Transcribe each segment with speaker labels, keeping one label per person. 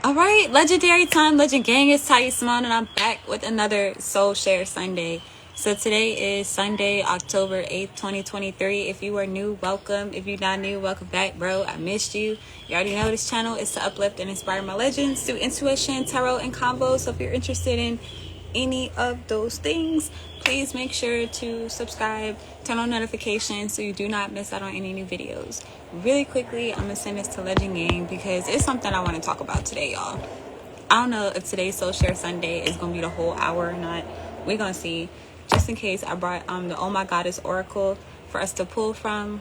Speaker 1: All right, legendary time, legend gang, it's Ty Simone, and I'm back with another Soul Share Sunday. So today is Sunday, October 8th, 2023. If you are new, welcome. If you're not new, welcome back, bro. I missed you. You already know this channel is to uplift and inspire my legends through intuition, tarot, and combos. So if you're interested in any of those things, please make sure to subscribe, turn on notifications so you do not miss out on any new videos. Really quickly, I'm gonna send this to Legend Gang because it's something I want to talk about today, y'all. I don't know if today's Soul Share Sunday is gonna be the whole hour or not. We're gonna see. Just in case, I brought the Oh My Goddess Oracle for us to pull from.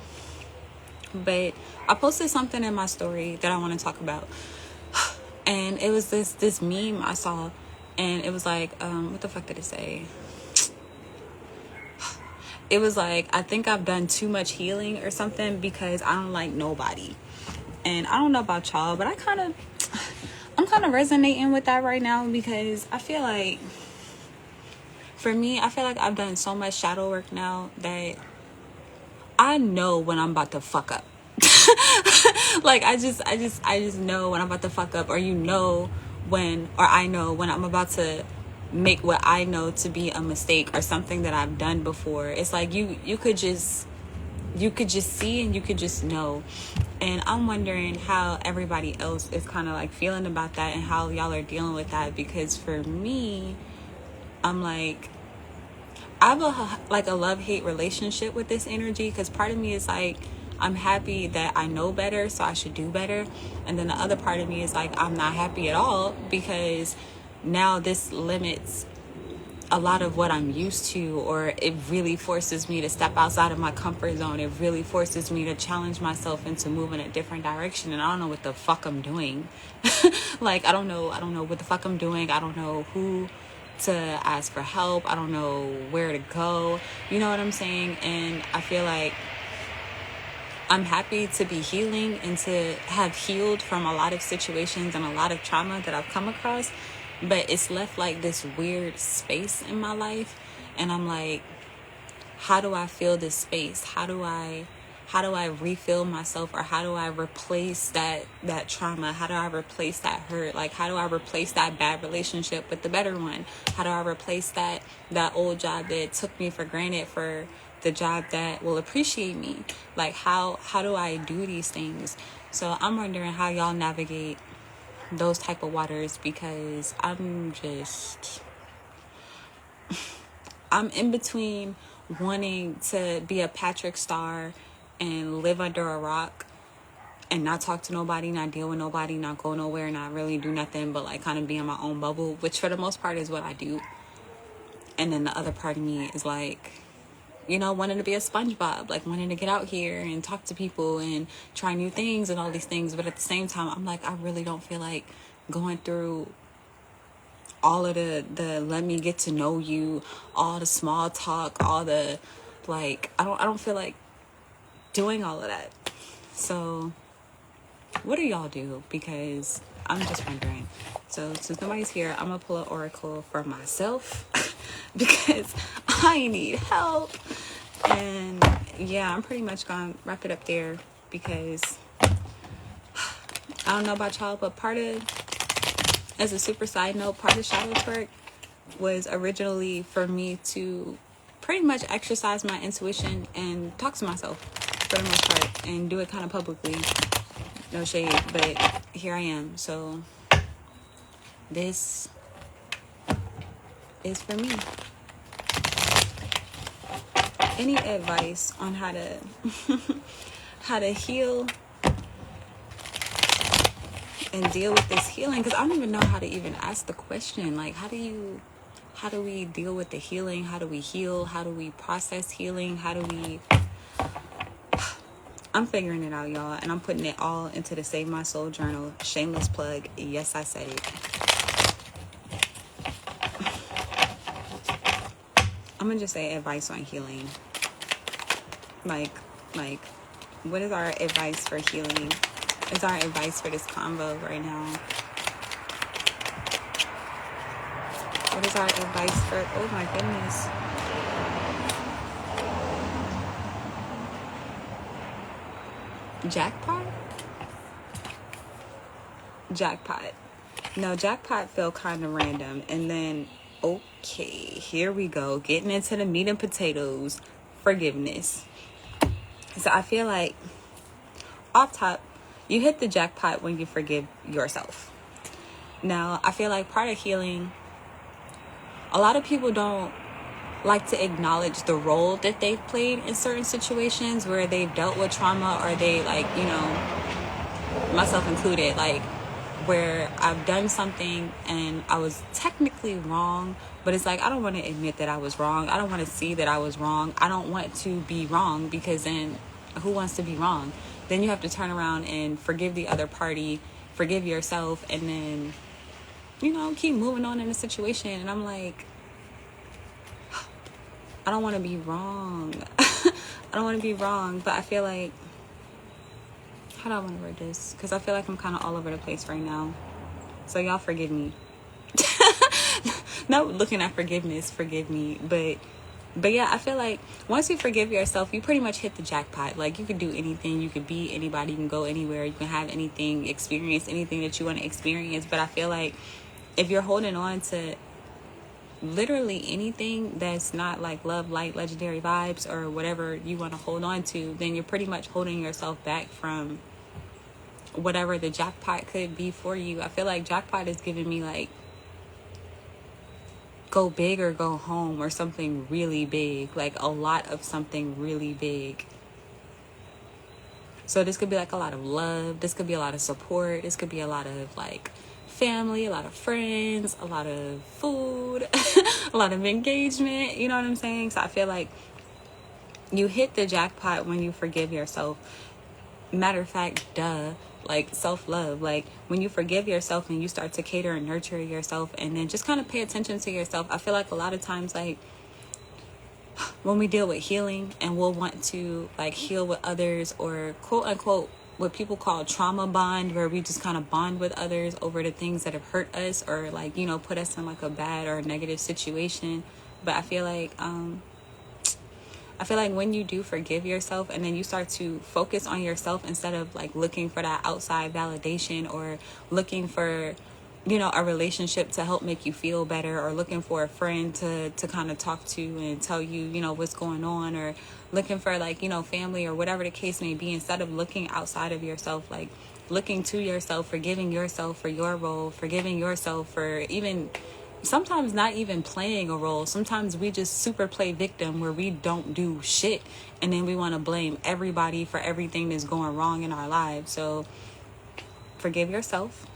Speaker 1: But I posted something in my story that I want to talk about, and it was this meme I saw, and it was like, what the fuck did it say? It was like, I think I've done too much healing or something because I don't like nobody. And I don't know about y'all, but I'm kind of resonating with that right now because I feel like, for me, I feel like I've done so much shadow work now that I know when I'm about to fuck up. Like I just know when I'm about to fuck up, or I know when I'm about to make what I know to be a mistake or something that I've done before. It's like you could just see and you could just know. And I'm wondering how everybody else is kind of like feeling about that and how y'all are dealing with that, because for me, I'm like, I have a love-hate relationship with this energy, because part of me is like, I'm happy that I know better, so I should do better. And then the other part of me is like, I'm not happy at all because now this limits a lot of what I'm used to, or it really forces me to step outside of my comfort zone. It really forces me to challenge myself into moving a different direction, and I don't know what the fuck I'm doing. Like, I don't know what the fuck I'm doing. I don't know who to ask for help. I don't know where to go. You know what I'm saying? And I feel like I'm happy to be healing and to have healed from a lot of situations and a lot of trauma that I've come across. But it's left like this weird space in my life. And I'm like, how do I fill this space? How do I refill myself? Or how do I replace that trauma? How do I replace that hurt? Like, how do I replace that bad relationship with the better one? How do I replace that old job that took me for granted for the job that will appreciate me? Like, how do I do these things? So I'm wondering how y'all navigate those type of waters, because I'm in between wanting to be a Patrick Star and live under a rock and not talk to nobody, not deal with nobody, not go nowhere, not really do nothing but like kind of be in my own bubble, which for the most part is what I do. And then the other part of me is like, wanting to be a SpongeBob, like wanting to get out here and talk to people and try new things and all these things. But at the same time, I'm like, I really don't feel like going through all of the let me get to know you, all the small talk, all the like, I don't feel like doing all of that. So what do y'all do? Because I'm just wondering. So since nobody's here, I'm gonna pull an oracle for myself because I need help. And yeah, I'm pretty much gonna wrap it up there, because I don't know about y'all, but as a super side note, part of Shadow Twerk was originally for me to pretty much exercise my intuition and talk to myself for the most part, and do it kind of publicly. No shade, but here I am. So this is for me. Any advice on how to heal and deal with this healing? Because I don't even know how to even ask the question. Like, how do we deal with the healing? How do we heal? How do we process healing? I'm figuring it out, y'all, and I'm putting it all into the Save My Soul journal. Shameless plug. Yes, I said it. I'm gonna just say advice on healing. Like, what is our advice for healing? Is our advice for this convo right now? What is our advice for, oh my goodness. Jackpot. No, jackpot felt kind of random. And then, okay, here we go. Getting into the meat and potatoes. Forgiveness. So I feel like, off top, you hit the jackpot when you forgive yourself. Now, I feel like part of healing, a lot of people don't like to acknowledge the role that they've played in certain situations where they've dealt with trauma, or they, like, you know, myself included, like, where I've done something and I was technically wrong, but it's like, I don't want to admit that I was wrong. I don't want to see that I was wrong. I don't want to be wrong, because then who wants to be wrong? Then you have to turn around and forgive the other party, forgive yourself, and then, you know, keep moving on in the situation. And I'm like, I don't want to be wrong. I don't want to be wrong, but I feel like, how do I want to word this? Because I feel like I'm kind of all over the place right now. So y'all forgive me. Not looking at forgiveness, forgive me. But yeah, I feel like once you forgive yourself, you pretty much hit the jackpot. Like, you can do anything. You can be anybody. You can go anywhere. You can have anything, experience anything that you want to experience. But I feel like if you're holding on to literally anything that's not like love, light, legendary vibes, or whatever you want to hold on to, then you're pretty much holding yourself back from whatever the jackpot could be for you. I feel like jackpot is giving me like, go big or go home, or something really big, like a lot of something really big. So this could be like a lot of love, this could be a lot of support, this could be a lot of like family, a lot of friends, a lot of food, a lot of engagement, you know what I'm saying? So I feel like you hit the jackpot when you forgive yourself. Matter of fact, like self-love, like when you forgive yourself and you start to cater and nurture yourself, and then just kind of pay attention to yourself. I feel like a lot of times, like when we deal with healing and we'll want to like heal with others, or quote unquote what people call trauma bond, where we just kind of bond with others over the things that have hurt us, or like, you know, put us in like a bad or a negative situation. But I feel like when you do forgive yourself, and then you start to focus on yourself instead of like looking for that outside validation, or looking for, you know, a relationship to help make you feel better, or looking for a friend to kind of talk to and tell you, you know, what's going on, or looking for like, you know, family or whatever the case may be, instead of looking outside of yourself, like looking to yourself, forgiving yourself for your role, forgiving yourself for even sometimes not even playing a role. Sometimes we just super play victim, where we don't do shit, and then we want to blame everybody for everything that's going wrong in our lives. So forgive yourself,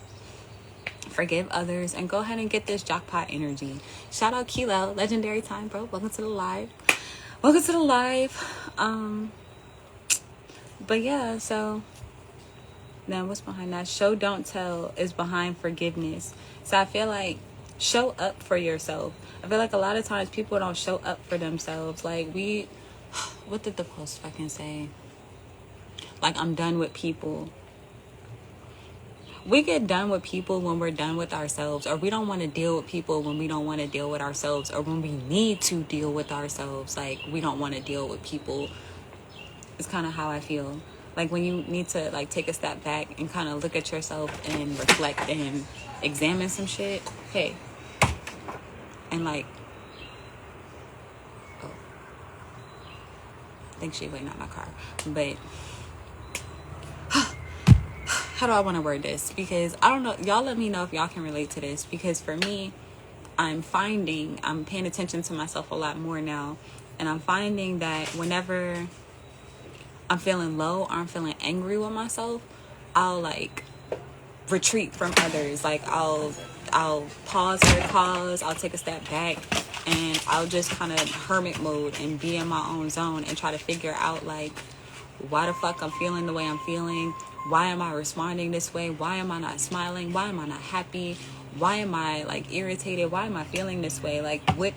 Speaker 1: forgive others, and go ahead and get this jackpot energy. Shout out Kilo, legendary time, bro. Welcome to the live. Welcome to the live. But yeah, so then what's behind that? Show don't tell is behind forgiveness. So I feel like show up for yourself. I feel like a lot of times people don't show up for themselves. Like what did the post fucking say? Like, I'm done with people. We get done with people when we're done with ourselves, or we don't want to deal with people when we don't want to deal with ourselves, or when we need to deal with ourselves. Like, we don't want to deal with people. It's kind of how I feel. Like, when you need to like take a step back and kind of look at yourself and reflect and examine some shit. Hey, and like, oh, I think she's waiting on my car. But how do I want to word this? Because I don't know. Y'all let me know if y'all can relate to this. Because for me, I'm paying attention to myself a lot more now. And I'm finding that whenever I'm feeling low or I'm feeling angry with myself, I'll like retreat from others. Like I'll pause for the cause, I'll take a step back, and I'll just kind of hermit mode and be in my own zone and try to figure out like why the fuck I'm feeling the way I'm feeling. Why am I responding this way? Why am I not smiling? Why am I not happy? Why am I like irritated? Why am I feeling this way? Like what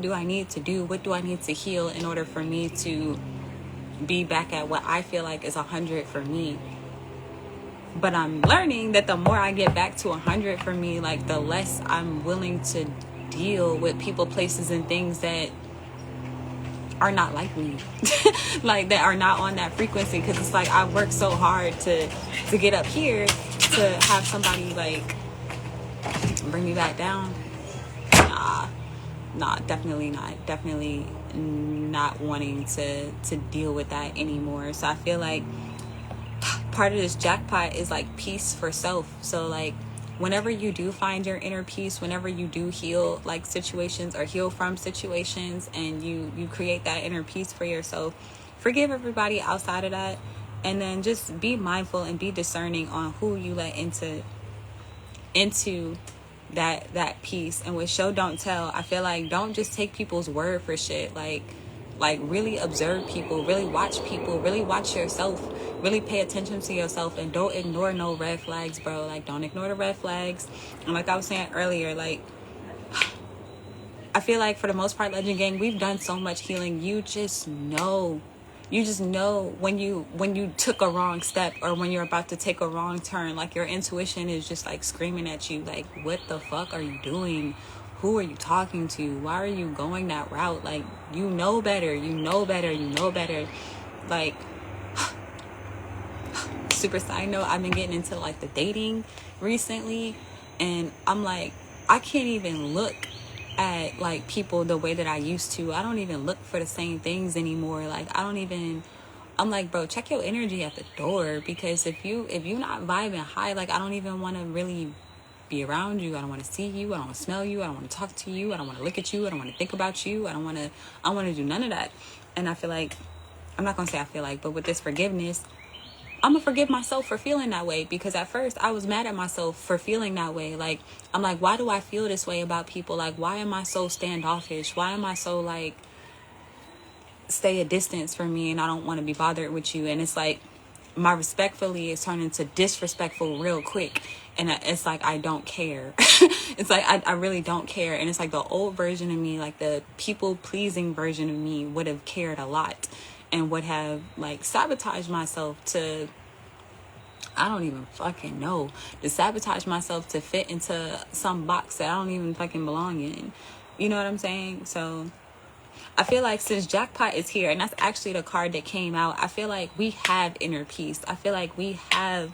Speaker 1: do I need to do? What do I need to heal in order for me to be back at what I feel like is 100 for me? But I'm learning that the more I get back to 100 for me, like the less I'm willing to deal with people, places, and things that are not like me. Like that are not on that frequency. Because it's like I work so hard to get up here, to have somebody like bring me back down. Nah, definitely not. Definitely not wanting to deal with that anymore. So I feel like part of this jackpot is like peace for self. So like whenever you do find your inner peace, whenever you do heal like situations or heal from situations, and you create that inner peace for yourself, forgive everybody outside of that, and then just be mindful and be discerning on who you let into that peace. And with show don't tell, I feel like don't just take people's word for shit. Like really observe people, really watch people, really watch yourself, really pay attention to yourself, and don't ignore no red flags, bro. Like don't ignore the red flags. And like I was saying earlier, like I feel like for the most part, Legend Gang, we've done so much healing. You just know when you took a wrong step, or when you're about to take a wrong turn. Like your intuition is just like screaming at you, like, what the fuck are you doing? Who are you talking to? Why are you going that route? Like, you know better. Like, super side note, I've been getting into like the dating recently, and I'm like, I can't even look at like people the way that I used to. I don't even look for the same things anymore. Like I'm like, bro, check your energy at the door, because if you not vibing high, like I don't even want to really be around you. I don't want to see you. I don't want to smell you. I don't want to talk to you. I don't want to look at you. I don't want to think about you. I want to do none of that. And I feel like, I'm not gonna say I feel like, but with this forgiveness, I'm gonna forgive myself for feeling that way, because at first I was mad at myself for feeling that way. Like, I'm like, why do I feel this way about people? Like, why am I so standoffish? Why am I so like, stay a distance from me and I don't want to be bothered with you? And it's like, my respectfully is turned into disrespectful real quick. And it's like, I don't care. It's like, I really don't care. And it's like the old version of me, like the people pleasing version of me, would have cared a lot, and would have like sabotaged myself to, I don't even fucking know, to sabotage myself to fit into some box that I don't even fucking belong in. You know what I'm saying? So I feel like since jackpot is here, and that's actually the card that came out, I feel like we have inner peace. I feel like we have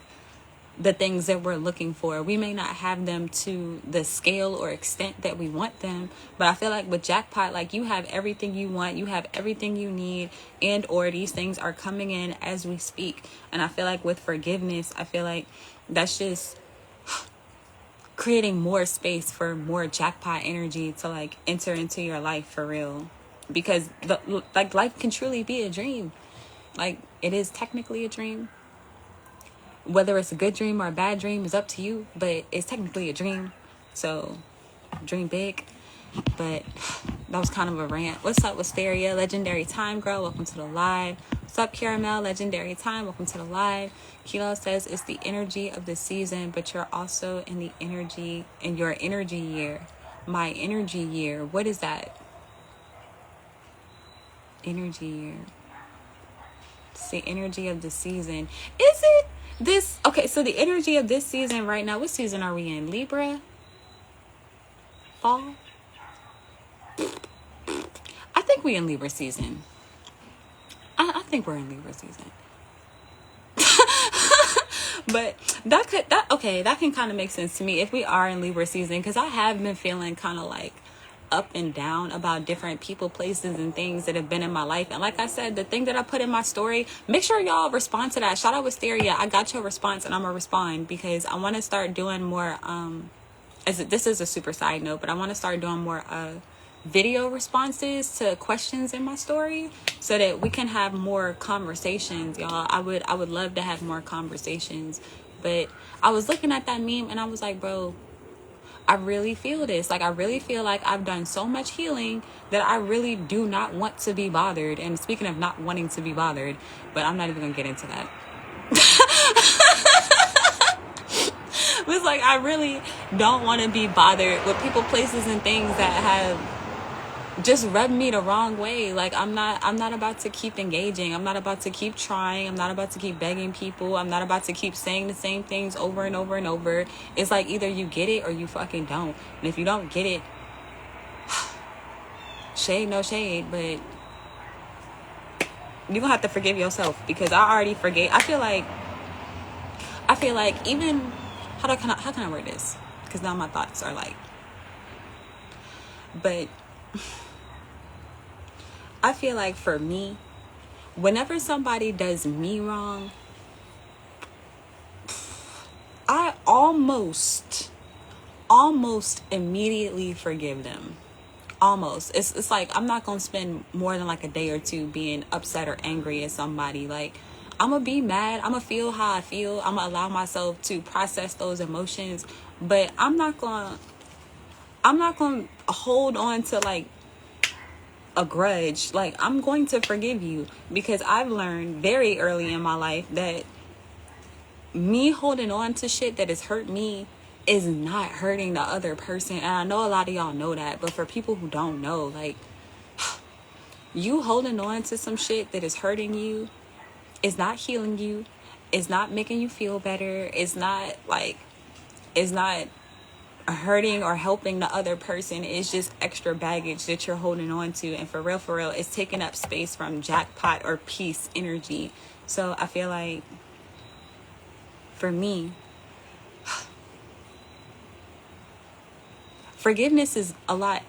Speaker 1: the things that we're looking for. We may not have them to the scale or extent that we want them, but I feel like with jackpot, like you have everything you want, you have everything you need, and or these things are coming in as we speak. And I feel like with forgiveness, I feel like that's just creating more space for more jackpot energy to like enter into your life for real. Because like life can truly be a dream. Like, it is technically a dream. Whether it's a good dream or a bad dream is up to you, but it's technically a dream. So dream big. But that was kind of a rant. What's up, Wisteria? Legendary Time Girl, welcome to the live. What's up, Caramel? Legendary Time, welcome to the live. Kilo says it's the energy of the season, but you're also in the energy, in your energy year. My energy year. What is that? Energy year. It's the energy of the season. Is it this? Okay, so the energy of this season right now, what season are we in? Libra? Fall? I think we in Libra season. I think we're in Libra season. But that can kind of make sense to me if we are in Libra season, because I have been feeling kind of like up and down about different people, places, and things that have been in my life. And like I said, the thing that I put in my story, make sure y'all respond to that. Shout out Wisteria. I got your response, and I'm gonna respond, because I want to start doing more this is a super side note, but I want to start doing more video responses to questions in my story, so that we can have more conversations, y'all. I would love to have more conversations. But I was looking at that meme and I was like, bro, I really feel this. Like, I really feel like I've done so much healing that I really do not want to be bothered. And speaking of not wanting to be bothered, but I'm not even gonna get into that. It's like, I really don't want to be bothered with people, places, and things that have just rubbed me the wrong way. Like, I'm not about to keep engaging. I'm not about to keep trying. I'm not about to keep begging people. I'm not about to keep saying the same things over and over and over. It's like, either you get it or you fucking don't. And if you don't get it, shade, no shade, but you're gonna have to forgive yourself, because I already forgave. I feel like even, how can I word this? because now my thoughts are like, but I feel like for me, whenever somebody does me wrong, I almost immediately forgive them. Almost. It's like I'm not gonna spend more than like a day or two being upset or angry at somebody. Like, I'm gonna be mad, I'm gonna feel how I feel, I'm gonna allow myself to process those emotions, but I'm not gonna hold on to like a grudge. Like, I'm going to forgive you, because I've learned very early in my life that me holding on to shit that has hurt me is not hurting the other person. And I know a lot of y'all know that, but for people who don't know, like, you holding on to some shit that is hurting you is not healing you, is not making you feel better, it's not hurting or helping the other person. It's just extra baggage that you're holding on to, and for real, it's taking up space from jackpot or peace energy. So I feel like for me, forgiveness is a lot,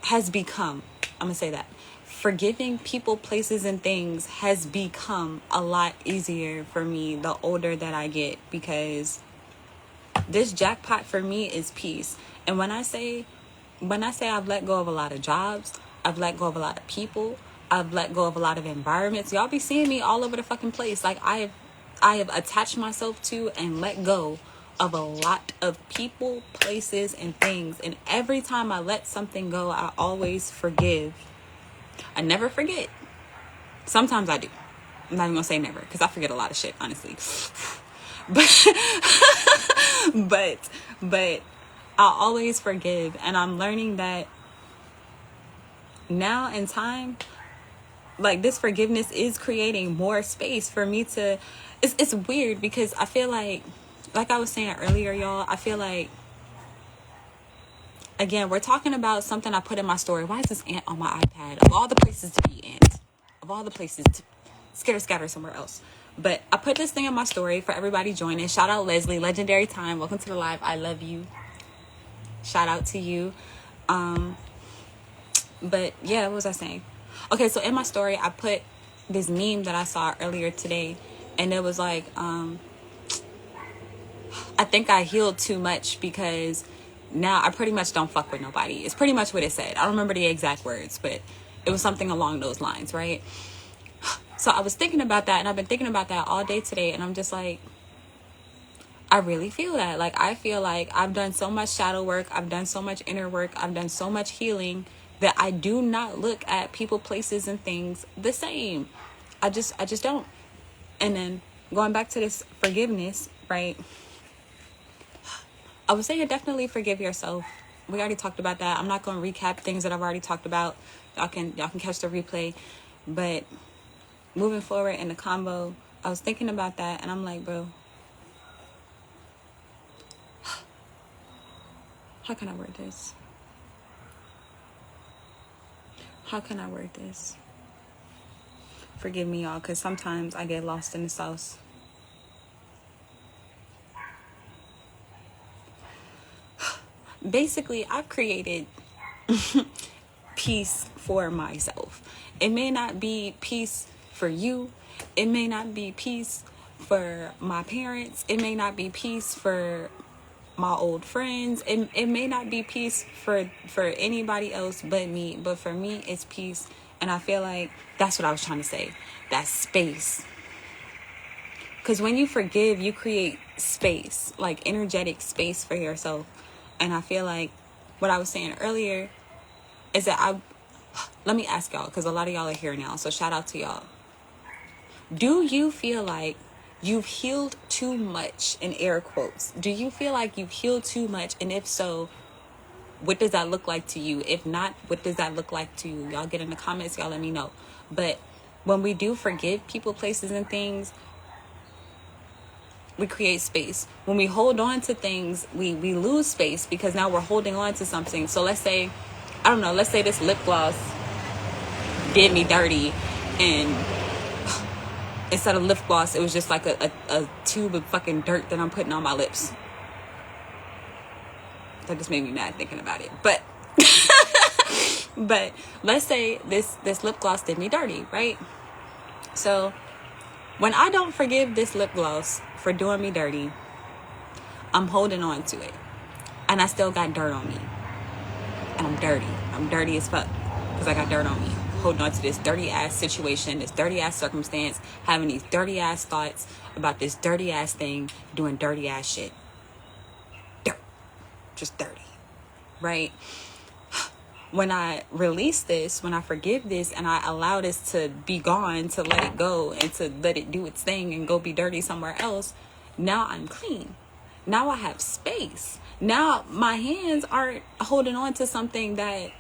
Speaker 1: has become, I'm gonna say that, forgiving people, places, and things has become a lot easier for me the older that I get, because this jackpot for me is peace. And when I say I've let go of a lot of jobs, I've let go of a lot of people, I've let go of a lot of environments. Y'all be seeing me all over the fucking place. Like, I have attached myself to and let go of a lot of people, places, and things. And every time I let something go, I always forgive. I never forget. Sometimes I do. I'm not even gonna say never, because I forget a lot of shit, honestly. But I'll always forgive. And I'm learning that now in time, like, this forgiveness is creating more space for me to, it's weird, because I feel like I was saying earlier, y'all, I feel like, again, we're talking about something I put in my story. Why is this ant on my iPad? Of all the places to be ant, of all the places to scatter somewhere else. But I put this thing in my story for everybody joining. Shout out Leslie, Legendary Time, welcome to the live. I love you. Shout out to you. But yeah, what was I saying? Okay, so in my story, I put this meme that I saw earlier today, and it was like, I think I healed too much, because now I pretty much don't fuck with nobody. It's pretty much what it said. I don't remember the exact words, but it was something along those lines, right? So I was thinking about that, and I've been thinking about that all day today, and I'm just like, I really feel that. Like, I feel like I've done so much shadow work, I've done so much inner work, I've done so much healing, that I do not look at people, places, and things the same. I just don't. And then going back to this forgiveness, right? I would say you definitely forgive yourself. We already talked about that. I'm not going to recap things that I've already talked about. Y'all can catch the replay. But moving forward in the combo, I was thinking about that, and I'm like, bro, how can I word this? How can I word this? Forgive me, y'all, because sometimes I get lost in the sauce. Basically, I've created peace for myself. It may not be peace for you. It may not be peace for my parents. It may not be peace for my old friends. It may not be peace for anybody else but me. But for me, it's peace. And I feel like that's what I was trying to say. That space. Because when you forgive, you create space, like energetic space for yourself. And I feel like what I was saying earlier is that let me ask y'all, because a lot of y'all are here now. So shout out to y'all. Do you feel like you've healed too much, in air quotes? Do you feel like you've healed too much? And if so, what does that look like to you? If not, what does that look like to you? Y'all get in the comments, y'all let me know. But when we do forgive people, places, and things, we create space. When we hold on to things, we lose space, because now we're holding on to something. So let's say, I don't know, let's say this lip gloss did me dirty, and instead of lip gloss, it was just like a tube of fucking dirt that I'm putting on my lips. That just made me mad thinking about it. But but let's say this lip gloss did me dirty, right? So when I don't forgive this lip gloss for doing me dirty, I'm holding on to it. And I still got dirt on me. And I'm dirty. I'm dirty as fuck because I got dirt on me. Holding on to this dirty ass situation, this dirty ass circumstance, having these dirty ass thoughts about this dirty ass thing, doing dirty ass shit. Dirt. Just dirty. Right? When I release this, when I forgive this, and I allow this to be gone, to let it go, and to let it do its thing and go be dirty somewhere else, now I'm clean. Now I have space. Now my hands aren't holding on to something that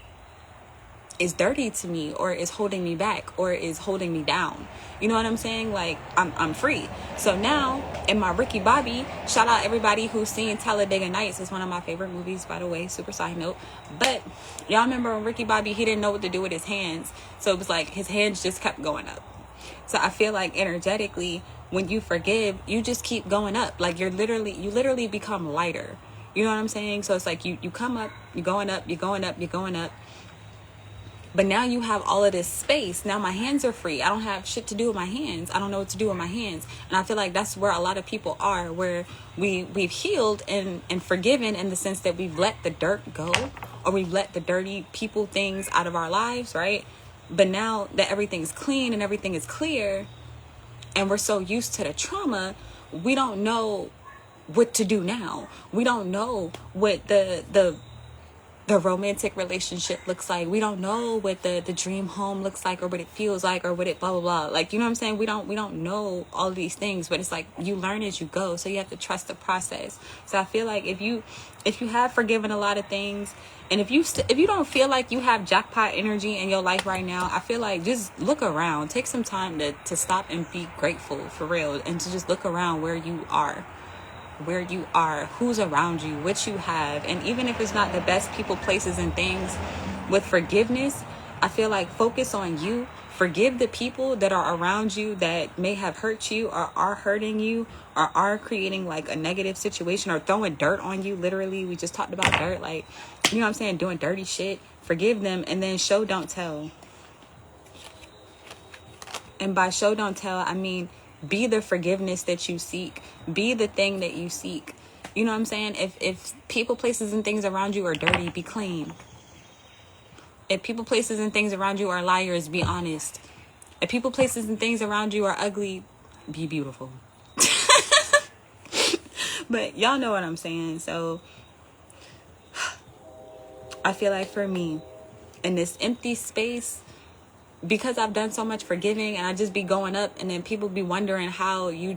Speaker 1: is dirty to me, or is holding me back, or is holding me down. You know what I'm saying? Like, I'm free. So now in my Ricky Bobby, shout out everybody who's seen Talladega Nights. It's one of my favorite movies, by the way, super side note. But y'all remember when Ricky Bobby, he didn't know what to do with his hands, so it was like his hands just kept going up. So I feel like energetically, when you forgive, you just keep going up. Like you literally become lighter. You know what I'm saying? So it's like you come up, you're going up, you're going up, you're going up. But now you have all of this space. Now my hands are free. I don't have shit to do with my hands. I don't know what to do with my hands. And I feel like that's where a lot of people are, where we've healed and forgiven, in the sense that we've let the dirt go, or we've let the dirty people, things out of our lives, right? But now that everything's clean and everything is clear, and we're so used to the trauma, we don't know what to do now. We don't know what the romantic relationship looks like. We don't know what the dream home looks like, or what it feels like, or what it blah blah blah. Like, you know what I'm saying? We don't know all of these things, but it's like you learn as you go. So you have to trust the process. So I feel like if you have forgiven a lot of things, and if you don't feel like you have jackpot energy in your life right now, I feel like just look around. Take some time to stop and be grateful, for real, and to just look around where you are, who's around you, what you have. And even if it's not the best people, places, and things, with forgiveness, I feel like focus on you. Forgive the people that are around you that may have hurt you, or are hurting you, or are creating like a negative situation, or throwing dirt on you. Literally, we just talked about dirt, like, you know what I'm saying, doing dirty shit. Forgive them, and then show, don't tell. And by show, don't tell, I mean be the forgiveness that you seek. Be the thing that you seek. You know what I'm saying? If people, places, and things around you are dirty, be clean. If people, places, and things around you are liars, be honest. If people, places, and things around you are ugly, be beautiful. But y'all know what I'm saying. So I feel like for me, in this empty space, because I've done so much forgiving, and I just be going up, and then people be wondering how you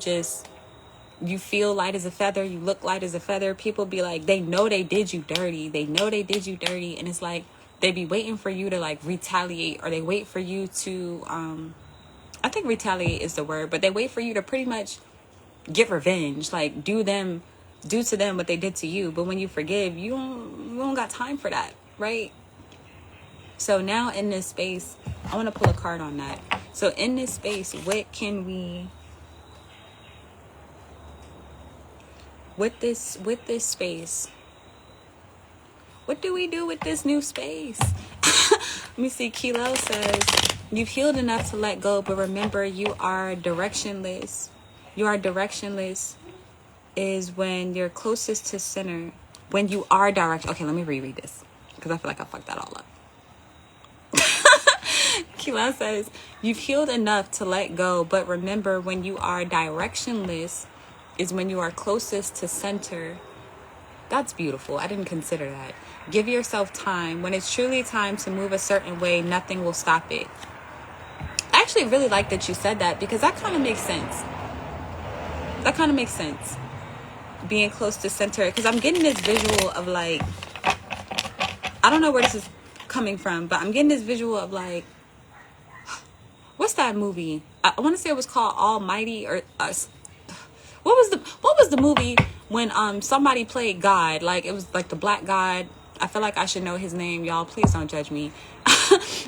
Speaker 1: feel light as a feather, you look light as a feather. People be like, they know they did you dirty. They know they did you dirty. And it's like, they be waiting for you to like retaliate, or they wait for you to, I think retaliate is the word, but they wait for you to pretty much get revenge, like do to them what they did to you. But when you forgive, you don't got time for that, right? So now in this space, I want to pull a card on that. So in this space, with this space, what do we do with this new space? Let me see. Kilo says, you've healed enough to let go, but remember, you are directionless. You are directionless is when you're closest to center. When you are direct. Okay, let me reread this, because I feel like I fucked that all up. Kila says, you've healed enough to let go, but remember, when you are directionless is when you are closest to center. That's beautiful. I didn't consider that. Give yourself time. When it's truly time to move a certain way, nothing will stop it. I actually really like that you said that, because that kind of makes sense. Being close to center, because I'm getting this visual of like, I don't know where this is coming from, but I'm getting this visual of like, what's that movie? I want to say it was called Almighty, or Us. What was the movie when somebody played God? Like, it was like the black God. I feel like I should know his name, y'all. Please don't judge me.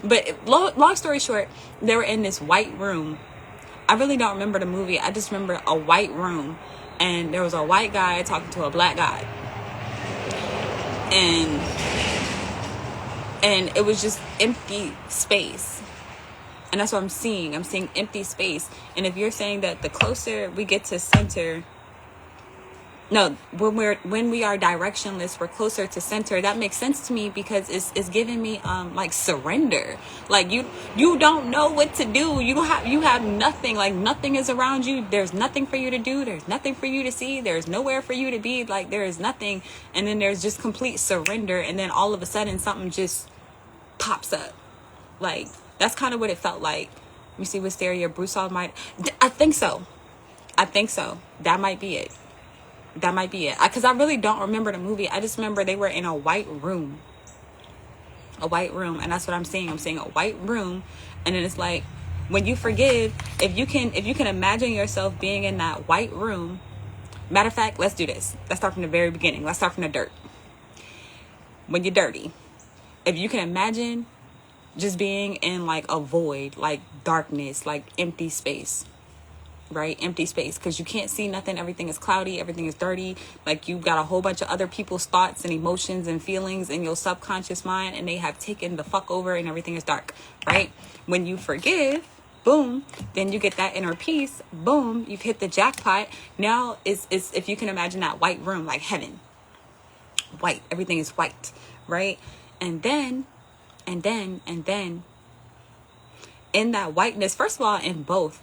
Speaker 1: But long story short, they were in this white room. I really don't remember the movie. I just remember a white room, and there was a white guy talking to a black guy. and it was just empty space. And that's what I'm seeing. I'm seeing empty space. And if you're saying that the closer we get to center, no, when we are directionless, we're closer to center. That makes sense to me, because it's giving me like surrender. Like you don't know what to do. You have nothing. Like nothing is around you. There's nothing for you to do. There's nothing for you to see. There's nowhere for you to be. Like there is nothing. And then there's just complete surrender. And then all of a sudden something just pops up. Like that's kind of what it felt like. Let me see, Wisteria, Bruce Almighty. I think so. That might be it. Because I really don't remember the movie. I just remember they were in a white room. And that's what I'm seeing. I'm seeing a white room. And then it's like, when you forgive, if you can imagine yourself being in that white room. Matter of fact, let's do this. Let's start from the very beginning. Let's start from the dirt. When you're dirty, if you can imagine just being in like a void, like darkness, like empty space. Right? Empty space, because you can't see nothing. Everything is cloudy. Everything is dirty. Like you've got a whole bunch of other people's thoughts and emotions and feelings in your subconscious mind, and they have taken the fuck over, and everything is dark. Right? When you forgive, boom, then you get that inner peace. Boom, you've hit the jackpot. Now is if you can imagine that white room, like heaven. White. Everything is white. Right? And then in that whiteness, first of all, in both,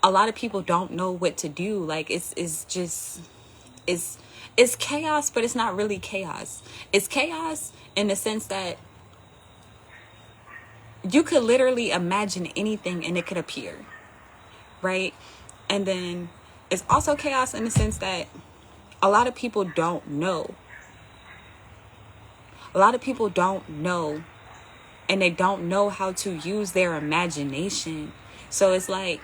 Speaker 1: a lot of people don't know what to do. Like it's chaos, but it's not really chaos. It's chaos in the sense that you could literally imagine anything and it could appear, right? And then it's also chaos in the sense that a lot of people don't know. And they don't know how to use their imagination. So it's like,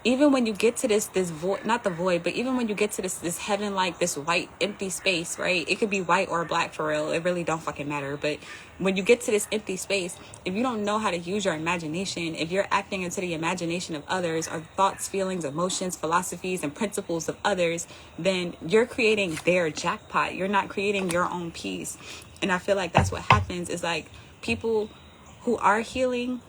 Speaker 1: even when you get to this void, not the void, but even when you get to this heaven, like this white empty space, right? It could be white or black for real. It really don't fucking matter. But when you get to this empty space, if you don't know how to use your imagination, if you're acting into the imagination of others, or thoughts, feelings, emotions, philosophies, and principles of others, then you're creating their jackpot. You're not creating your own peace. And I feel like that's what happens, is like people who are healing,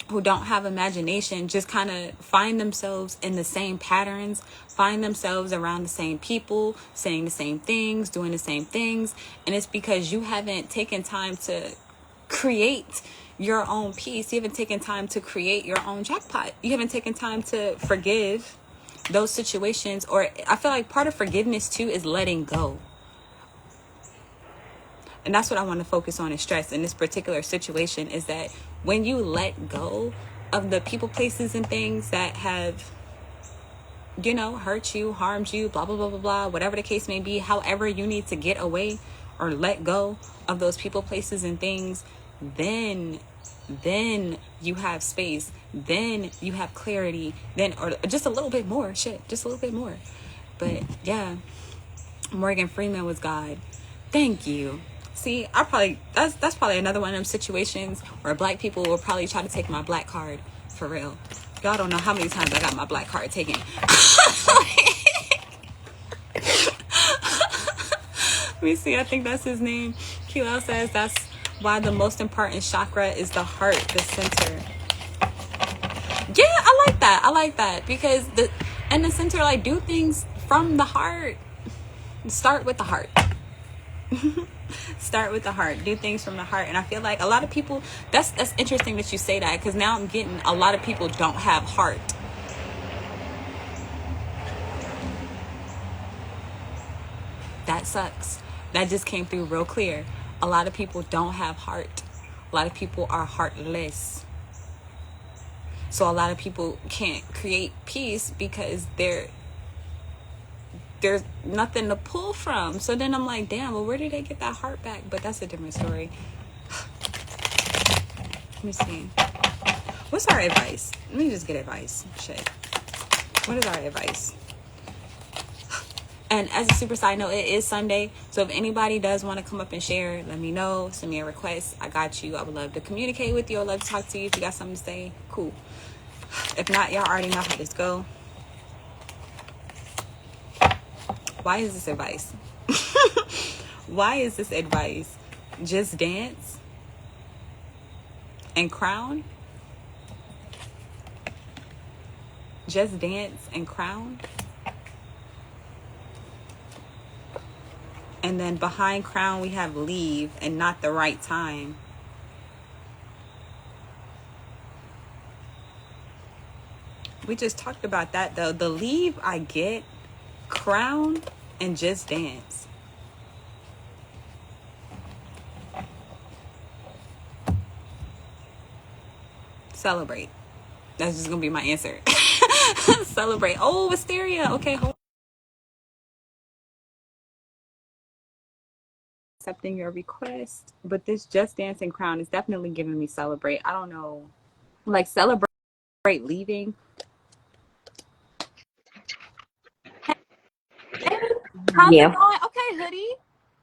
Speaker 1: who don't have imagination, just kind of find themselves in the same patterns, find themselves around the same people, saying the same things, doing the same things. And it's because you haven't taken time to create your own peace. You haven't taken time to create your own jackpot. You haven't taken time to forgive those situations. Or I feel like part of forgiveness too is letting go. And that's what I want to focus on and stress in this particular situation, is that when you let go of the people, places, and things that have, hurt you, harmed you, blah, blah, blah, blah, blah, whatever the case may be, however you need to get away or let go of those people, places, and things, then you have space, then you have clarity, or just a little bit more, just a little bit more. But yeah, Morgan Freeman was God. Thank you. See, that's probably another one of them situations where black people will probably try to take my black card, for real. Y'all don't know how many times I got my black card taken. Let me see, I think that's his name. QL says that's why the most important chakra is the heart, the center. Yeah, I like that because the center, like, do things from the heart. Start with the heart. Start with the heart. Do things from the heart. And I feel like a lot of people, that's interesting that you say that, because now I'm getting a lot of people don't have heart. That sucks. That just came through real clear. A lot of people don't have heart. A lot of people are heartless. So a lot of people can't create peace because there's nothing to pull from. So then I'm like, damn, well, where did they get that heart back? But that's a different story. Let me see. What's our advice? Let me just get advice. Shit. What is our advice? And as a super side note, it is Sunday. So if anybody does want to come up and share, let me know. Send me a request. I got you. I would love to communicate with you. I'd love to talk to you. If you got something to say, cool. If not, y'all already know how this go. Why is this advice? Why is this advice? Just dance and crown? Just dance and crown? And then behind crown we have leave and not the right time. We just talked about that though. The leave I get, crown and just dance. Celebrate. That's just gonna be my answer. Celebrate. Oh, Wisteria. Okay, hold on. Accepting your request, but this just dancing crown is definitely giving me celebrate. I don't know, like celebrate leaving. Hey, how's it
Speaker 2: Yeah.
Speaker 1: going? Okay, hoodie.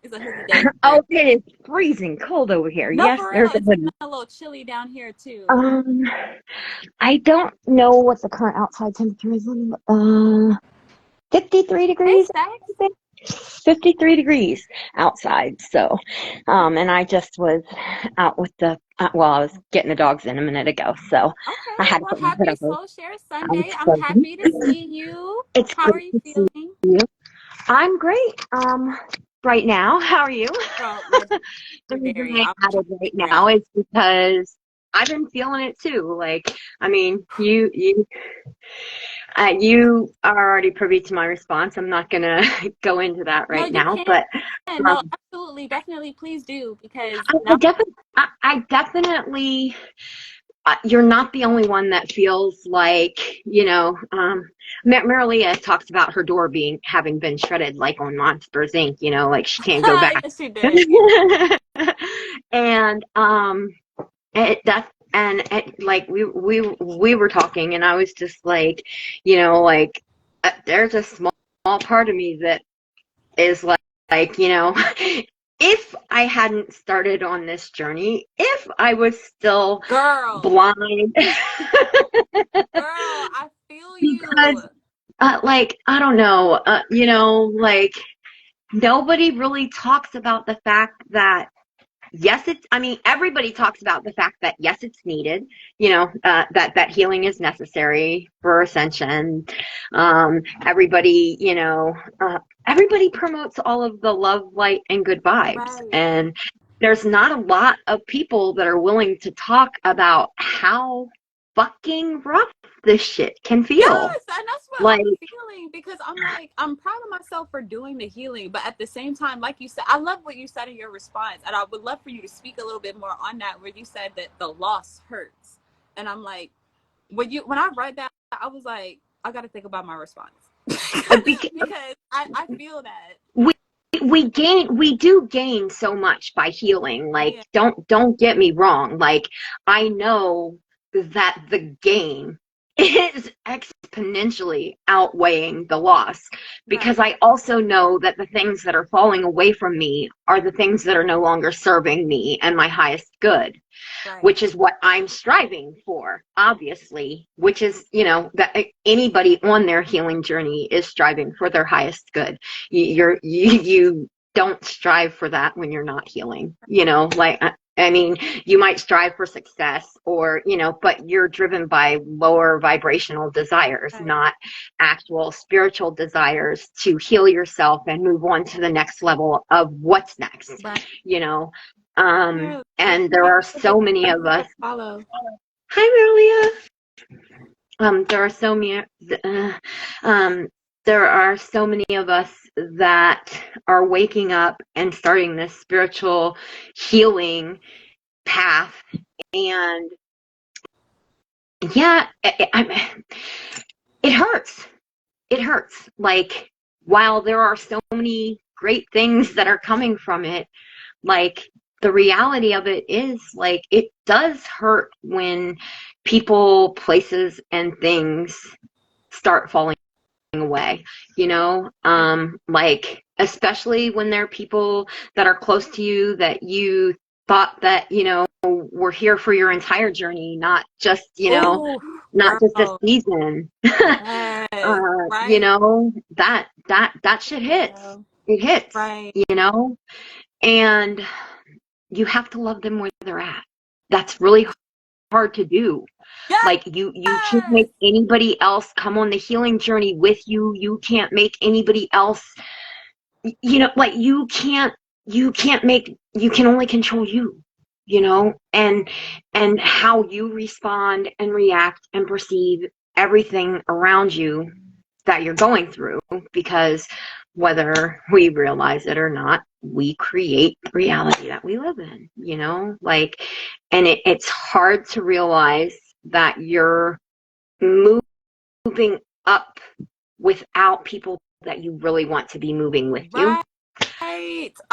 Speaker 1: It's a hoodie day.
Speaker 2: Oh, it is freezing cold over here.
Speaker 1: No,
Speaker 2: Yes,
Speaker 1: for real.
Speaker 2: there's a
Speaker 1: It's
Speaker 2: hoodie.
Speaker 1: a little chilly down here too.
Speaker 2: I don't know what the current outside temperature is. 53
Speaker 1: Hey,
Speaker 2: degrees.
Speaker 1: Sex.
Speaker 2: 53 degrees outside. So, and I just was out with the, well, I was getting the dogs in a minute ago. So
Speaker 1: Okay.
Speaker 2: I had to
Speaker 1: Well,
Speaker 2: put my hood
Speaker 1: happy
Speaker 2: over.
Speaker 1: Soul Share
Speaker 2: I was
Speaker 1: Sunday. I'm
Speaker 2: frozen.
Speaker 1: happy to see you.
Speaker 2: It's
Speaker 1: How are
Speaker 2: great
Speaker 1: you
Speaker 2: to see
Speaker 1: feeling?
Speaker 2: you. I'm great. Right now, how are you?
Speaker 1: Girl,
Speaker 2: The reason
Speaker 1: legendary.
Speaker 2: I
Speaker 1: I'm trying
Speaker 2: added
Speaker 1: to
Speaker 2: right
Speaker 1: figure
Speaker 2: now
Speaker 1: out.
Speaker 2: is because I've been feeling it too. Like, I mean, you are already privy to my response. I'm not gonna go into that
Speaker 1: No,
Speaker 2: right
Speaker 1: you
Speaker 2: now,
Speaker 1: can't.
Speaker 2: but
Speaker 1: No,
Speaker 2: um,
Speaker 1: absolutely, definitely, please do because
Speaker 2: I,
Speaker 1: now.
Speaker 2: I definitely, I definitely, you're not the only one that feels like, Marilia talks about her door having been shredded, like on Monsters Inc. Like she can't go back.
Speaker 1: Yes, she did. Yeah.
Speaker 2: And like we were talking, and I was just like, there's a small part of me that is like, if I hadn't started on this journey, if I was still
Speaker 1: Girl,
Speaker 2: blind,
Speaker 1: I feel you.
Speaker 2: because like, I don't know, like nobody really talks about the fact that yes, I mean, everybody talks about the fact that yes, it's needed, that healing is necessary for ascension. Everybody, everybody promotes all of the love, light, and good vibes.
Speaker 1: Right.
Speaker 2: And there's not a lot of people that are willing to talk about how fucking rough this shit can feel.
Speaker 1: Yes, and that's what
Speaker 2: Like,
Speaker 1: I'm feeling because I'm like, I'm proud of myself for doing the healing, but at the same time, like you said, I love what you said in your response, and I would love for you to speak a little bit more on that, where you said that the loss hurts, and I'm like, when I read that, I was like, I got to think about my response because I feel that.
Speaker 2: we do gain so much by healing. Like,
Speaker 1: Yeah.
Speaker 2: don't get me wrong. Like, I know that the gain is exponentially outweighing the loss, because
Speaker 1: Right.
Speaker 2: I also know that the things that are falling away from me are the things that are no longer serving me and my highest good,
Speaker 1: Right.
Speaker 2: which is what I'm striving for, obviously, which is, that anybody on their healing journey is striving for their highest good. You don't strive for that when you're not healing, like, I mean, you might strive for success, or, but you're driven by lower vibrational desires,
Speaker 1: Right.
Speaker 2: not actual spiritual desires to heal yourself and move on to the next level of what's next,
Speaker 1: Right.
Speaker 2: and there are so many of us.
Speaker 1: Follow.
Speaker 2: Hi, Maria. There are so many, there are so many of us that are waking up and starting this spiritual healing path. And yeah, it hurts. It hurts. Like, while there are so many great things that are coming from it, like, the reality of it is, like, it does hurt when people, places, and things start falling away, like, especially when there are people that are close to you that you thought that, were here for your entire journey, not just,
Speaker 1: Oh,
Speaker 2: not just a
Speaker 1: girl.
Speaker 2: season.
Speaker 1: Yes. Right.
Speaker 2: That shit hits.
Speaker 1: Yeah.
Speaker 2: It hits,
Speaker 1: Right.
Speaker 2: you know, and you have to love them where they're at. That's really hard to do.
Speaker 1: Yes.
Speaker 2: Like you can't make anybody else come on the healing journey with you. You can't make anybody else, like you can only control you, and how you respond and react and perceive everything around you that you're going through, because whether we realize it or not, we create the reality that we live in, like, and it's hard to realize that you're moving up without people that you really want to be moving with you.
Speaker 1: Right.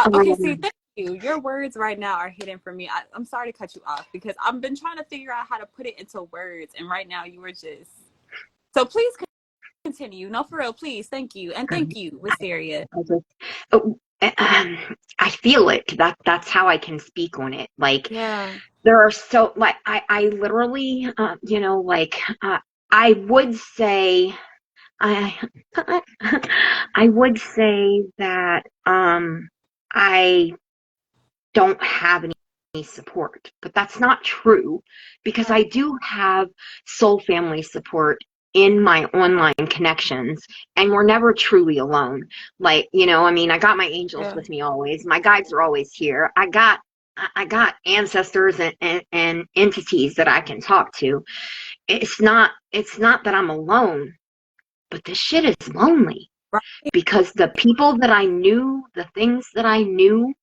Speaker 1: Okay, see,
Speaker 2: Um,
Speaker 1: thank you. Your words right now are hidden for me. I'm sorry to cut you off because I've been trying to figure out how to put it into words, and right now you were just. So please continue. No, for real, please. Thank you, and thank you, Wisteria.
Speaker 2: I just, oh, I feel it. That's how I can speak on it. Like,
Speaker 1: Yeah.
Speaker 2: there are so, like, I literally, I would say, I, I would say that, I don't have any support, but that's not true, because I do have soul family support in my online connections, and we're never truly alone. Like, I got my angels
Speaker 1: Yeah.
Speaker 2: with me always. My guides are always here. I got ancestors and entities that I can talk to. It's not that I'm alone, but this shit is lonely,
Speaker 1: Right.
Speaker 2: because the people that I knew, the things that I knew,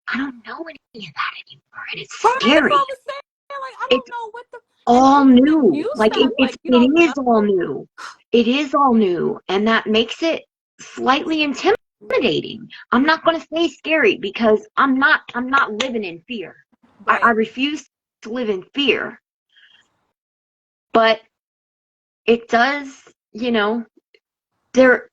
Speaker 2: I don't know any of that anymore, and it's
Speaker 1: Right. That's what
Speaker 2: scary.
Speaker 1: I was saying. Like, I
Speaker 2: It's
Speaker 1: don't know what the. And
Speaker 2: all
Speaker 1: people
Speaker 2: new.
Speaker 1: use
Speaker 2: Like,
Speaker 1: that. Like, you
Speaker 2: it
Speaker 1: don't
Speaker 2: is all
Speaker 1: know.
Speaker 2: new. It is all new, and that makes it slightly intimidating. I'm not going to say scary, because I'm not living in fear. I
Speaker 1: Right.
Speaker 2: refuse to live in fear, but it does, there
Speaker 1: It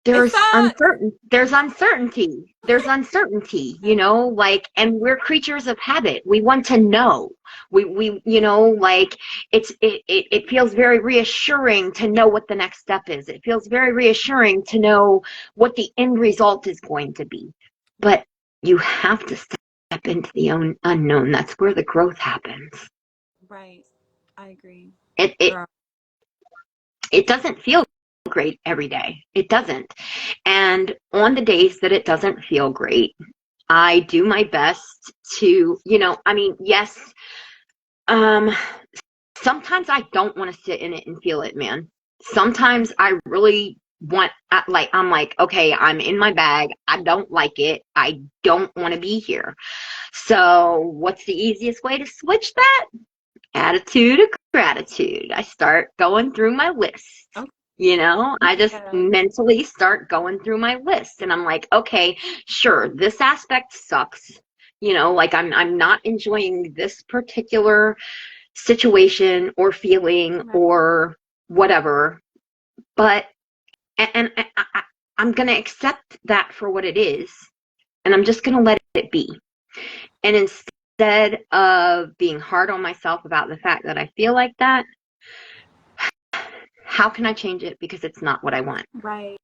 Speaker 2: there's
Speaker 1: sucks.
Speaker 2: uncertain there's uncertainty there's uncertainty, like, and we're creatures of habit. We want to know. We like, it feels very reassuring to know what the next step is. It feels very reassuring to know what the end result is going to be. But you have to step into the unknown. That's where the growth happens.
Speaker 1: Right. I agree.
Speaker 2: it it,
Speaker 1: Girl.
Speaker 2: it doesn't feel great every day. It doesn't. And on the days that it doesn't feel great, I do my best to, yes, um, sometimes I don't want to sit in it and feel it, man. Sometimes I really want, I'm like, okay, I'm in my bag. I don't like it. I don't want to be here. So what's the easiest way to switch that? Attitude of gratitude. I start going through my list.
Speaker 1: Okay.
Speaker 2: I just
Speaker 1: Yeah.
Speaker 2: mentally start going through my list, and I'm like, okay, sure, this aspect sucks. Like, I'm not enjoying this particular situation or feeling
Speaker 1: Right.
Speaker 2: or whatever, but I'm going to accept that for what it is, and I'm just going to let it be. And instead of being hard on myself about the fact that I feel like that, how can I change it? Because it's not what I want.
Speaker 1: Right.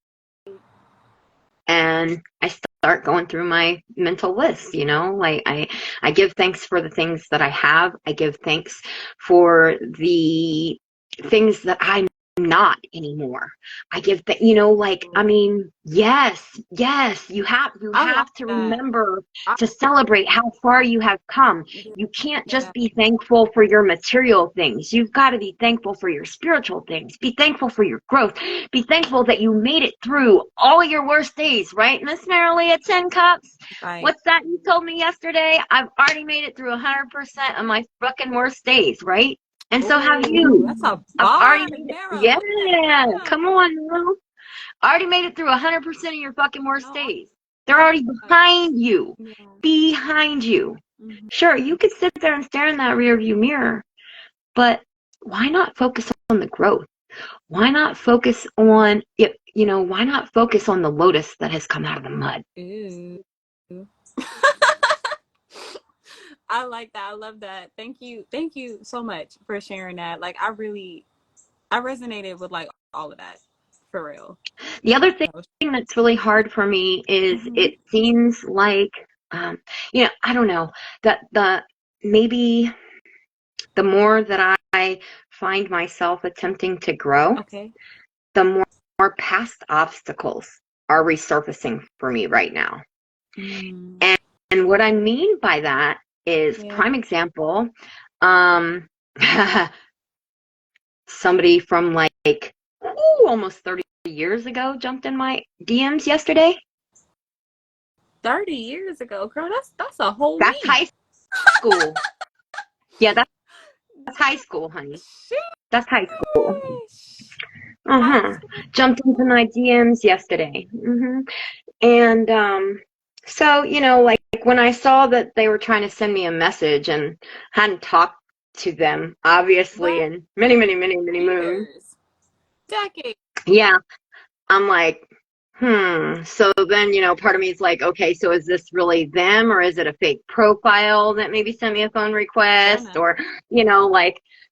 Speaker 2: And I start going through my mental list, like, I give thanks for the things that I have. I give thanks for the things that I'm not anymore. I give that, like, I mean, yes, you have
Speaker 1: I like
Speaker 2: to
Speaker 1: that.
Speaker 2: remember to celebrate how far you have come.
Speaker 1: Yeah.
Speaker 2: You can't just be thankful for your material things. You've got to be thankful for your spiritual things. Be thankful for your growth. Be thankful that you made it through all your worst days, right, Miss Marilee at 10 Cups?
Speaker 1: Right.
Speaker 2: What's that you told me yesterday? I've already made it through 100% of my fucking worst days, right? And so have
Speaker 1: Ooh,
Speaker 2: you.
Speaker 1: that's a
Speaker 2: I've already
Speaker 1: bar,
Speaker 2: made it.
Speaker 1: Mara. Put that
Speaker 2: Yeah,
Speaker 1: down.
Speaker 2: come on, Lou. Already made it through 100% of your fucking worst
Speaker 1: No,
Speaker 2: days. They're
Speaker 1: I
Speaker 2: already
Speaker 1: like
Speaker 2: behind you.
Speaker 1: that. Yeah.
Speaker 2: Behind you.
Speaker 1: Mhm.
Speaker 2: Sure, you could sit there and stare in that rear view mirror, but why not focus on the growth? Why not focus on it? Why not focus on the lotus that has come out of the mud?
Speaker 1: Ooh. I like that. I love that. Thank you. Thank you so much for sharing that. Like, I resonated with like all of that For real.
Speaker 2: The other thing that's really hard for me is it seems like, I don't know, that maybe the more that I find myself attempting to grow, the more past obstacles are resurfacing for me right now. And what I mean by that is, prime example, somebody from like almost 30 years ago jumped in my DMs yesterday.
Speaker 1: 30 years ago, girl, that's a whole
Speaker 2: That's
Speaker 1: week.
Speaker 2: high school. Yeah, that's high school, honey. That's high school. Jumped into my DMs yesterday. And so, like when I saw that they were trying to send me a message and hadn't talked to them, obviously, in many, many, many, many moons.
Speaker 1: Decades.
Speaker 2: Yeah. I'm like, So then, part of me is like, okay, so is this really them, or is it a fake profile that maybe sent me a phone request? Or,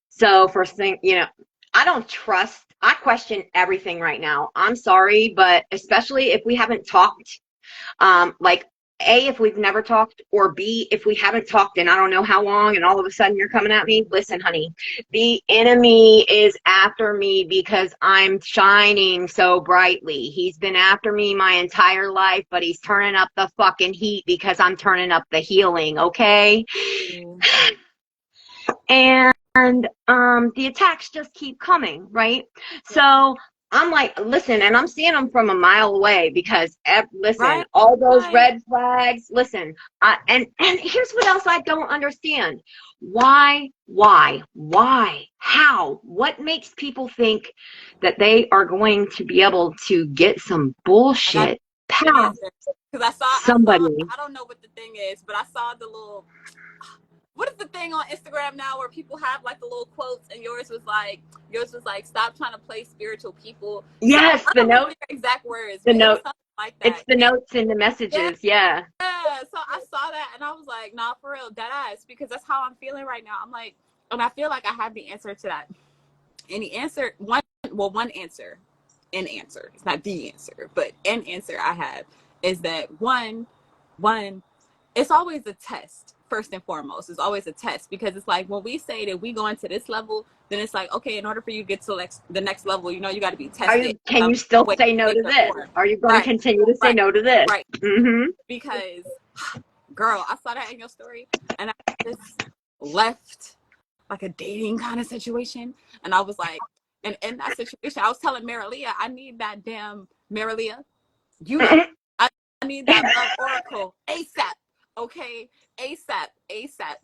Speaker 2: so first thing, I question everything right now. I'm sorry, but especially if we haven't talked, like, A, if we've never talked, or B, if we haven't talked in I don't know how long, and all of a sudden you're coming at me. Listen, honey, the enemy is after me because I'm shining so brightly. He's been after me my entire life, but he's turning up the fucking heat because I'm turning up the healing, okay? And the attacks just keep coming, right? So I'm like, listen, and I'm seeing them from a mile away because, listen, all those red flags, listen, and here's what else I don't understand. Why, how, what makes people think that they are going to be able to get some bullshit past somebody?
Speaker 1: I don't know what the thing is, but I saw the little, what is the thing on Instagram now where people have like the little quotes, and yours was like, stop trying to play spiritual people.
Speaker 2: Yes, the notes.
Speaker 1: Exact words.
Speaker 2: The note.
Speaker 1: Like that.
Speaker 2: It's the notes in the messages. Yeah.
Speaker 1: So I saw that and I was like, nah, for real, dead ass, because that's how I'm feeling right now. I'm like, and I feel like I have the answer to that. And the answer, one answer, an answer. It's not the answer, but an answer I have is that one, it's always a test. First and foremost, it's always a test, because it's like when we say that we go into this level, then it's like, okay, in order for you to get to the next level, you got to be tested.
Speaker 2: Can you still say no to this? Are you going to continue to say no to this?
Speaker 1: Right. Because, girl, I saw that in your story, and I just left like a dating kind of situation, and I was like, and in that situation, I was telling Marilia, I need that damn Marilia. I need that love oracle ASAP. Okay, ASAP,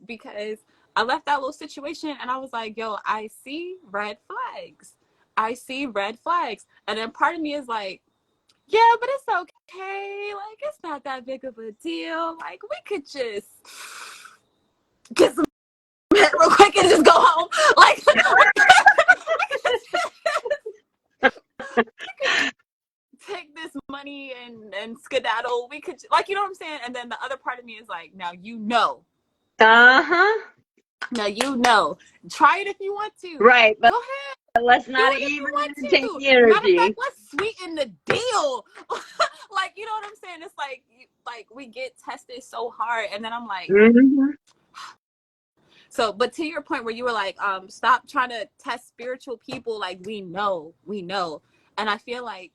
Speaker 1: because I left that little situation and I was like, yo, I see red flags. And then part of me is like, yeah, but it's okay. Like, it's not that big of a deal. Like, we could just get some hit real quick and just go home. Like, take this money and skedaddle. We could, like, you know what I'm saying? And then the other part of me is like, now now try it if you want to.
Speaker 2: Right, but
Speaker 1: go ahead.
Speaker 2: Let's not even take the energy.
Speaker 1: Matter of fact, let's sweeten the deal. Like, you know what I'm saying? It's like we get tested so hard, and then I'm like, So, but to your point where you were like, stop trying to test spiritual people. Like, we know. And I feel like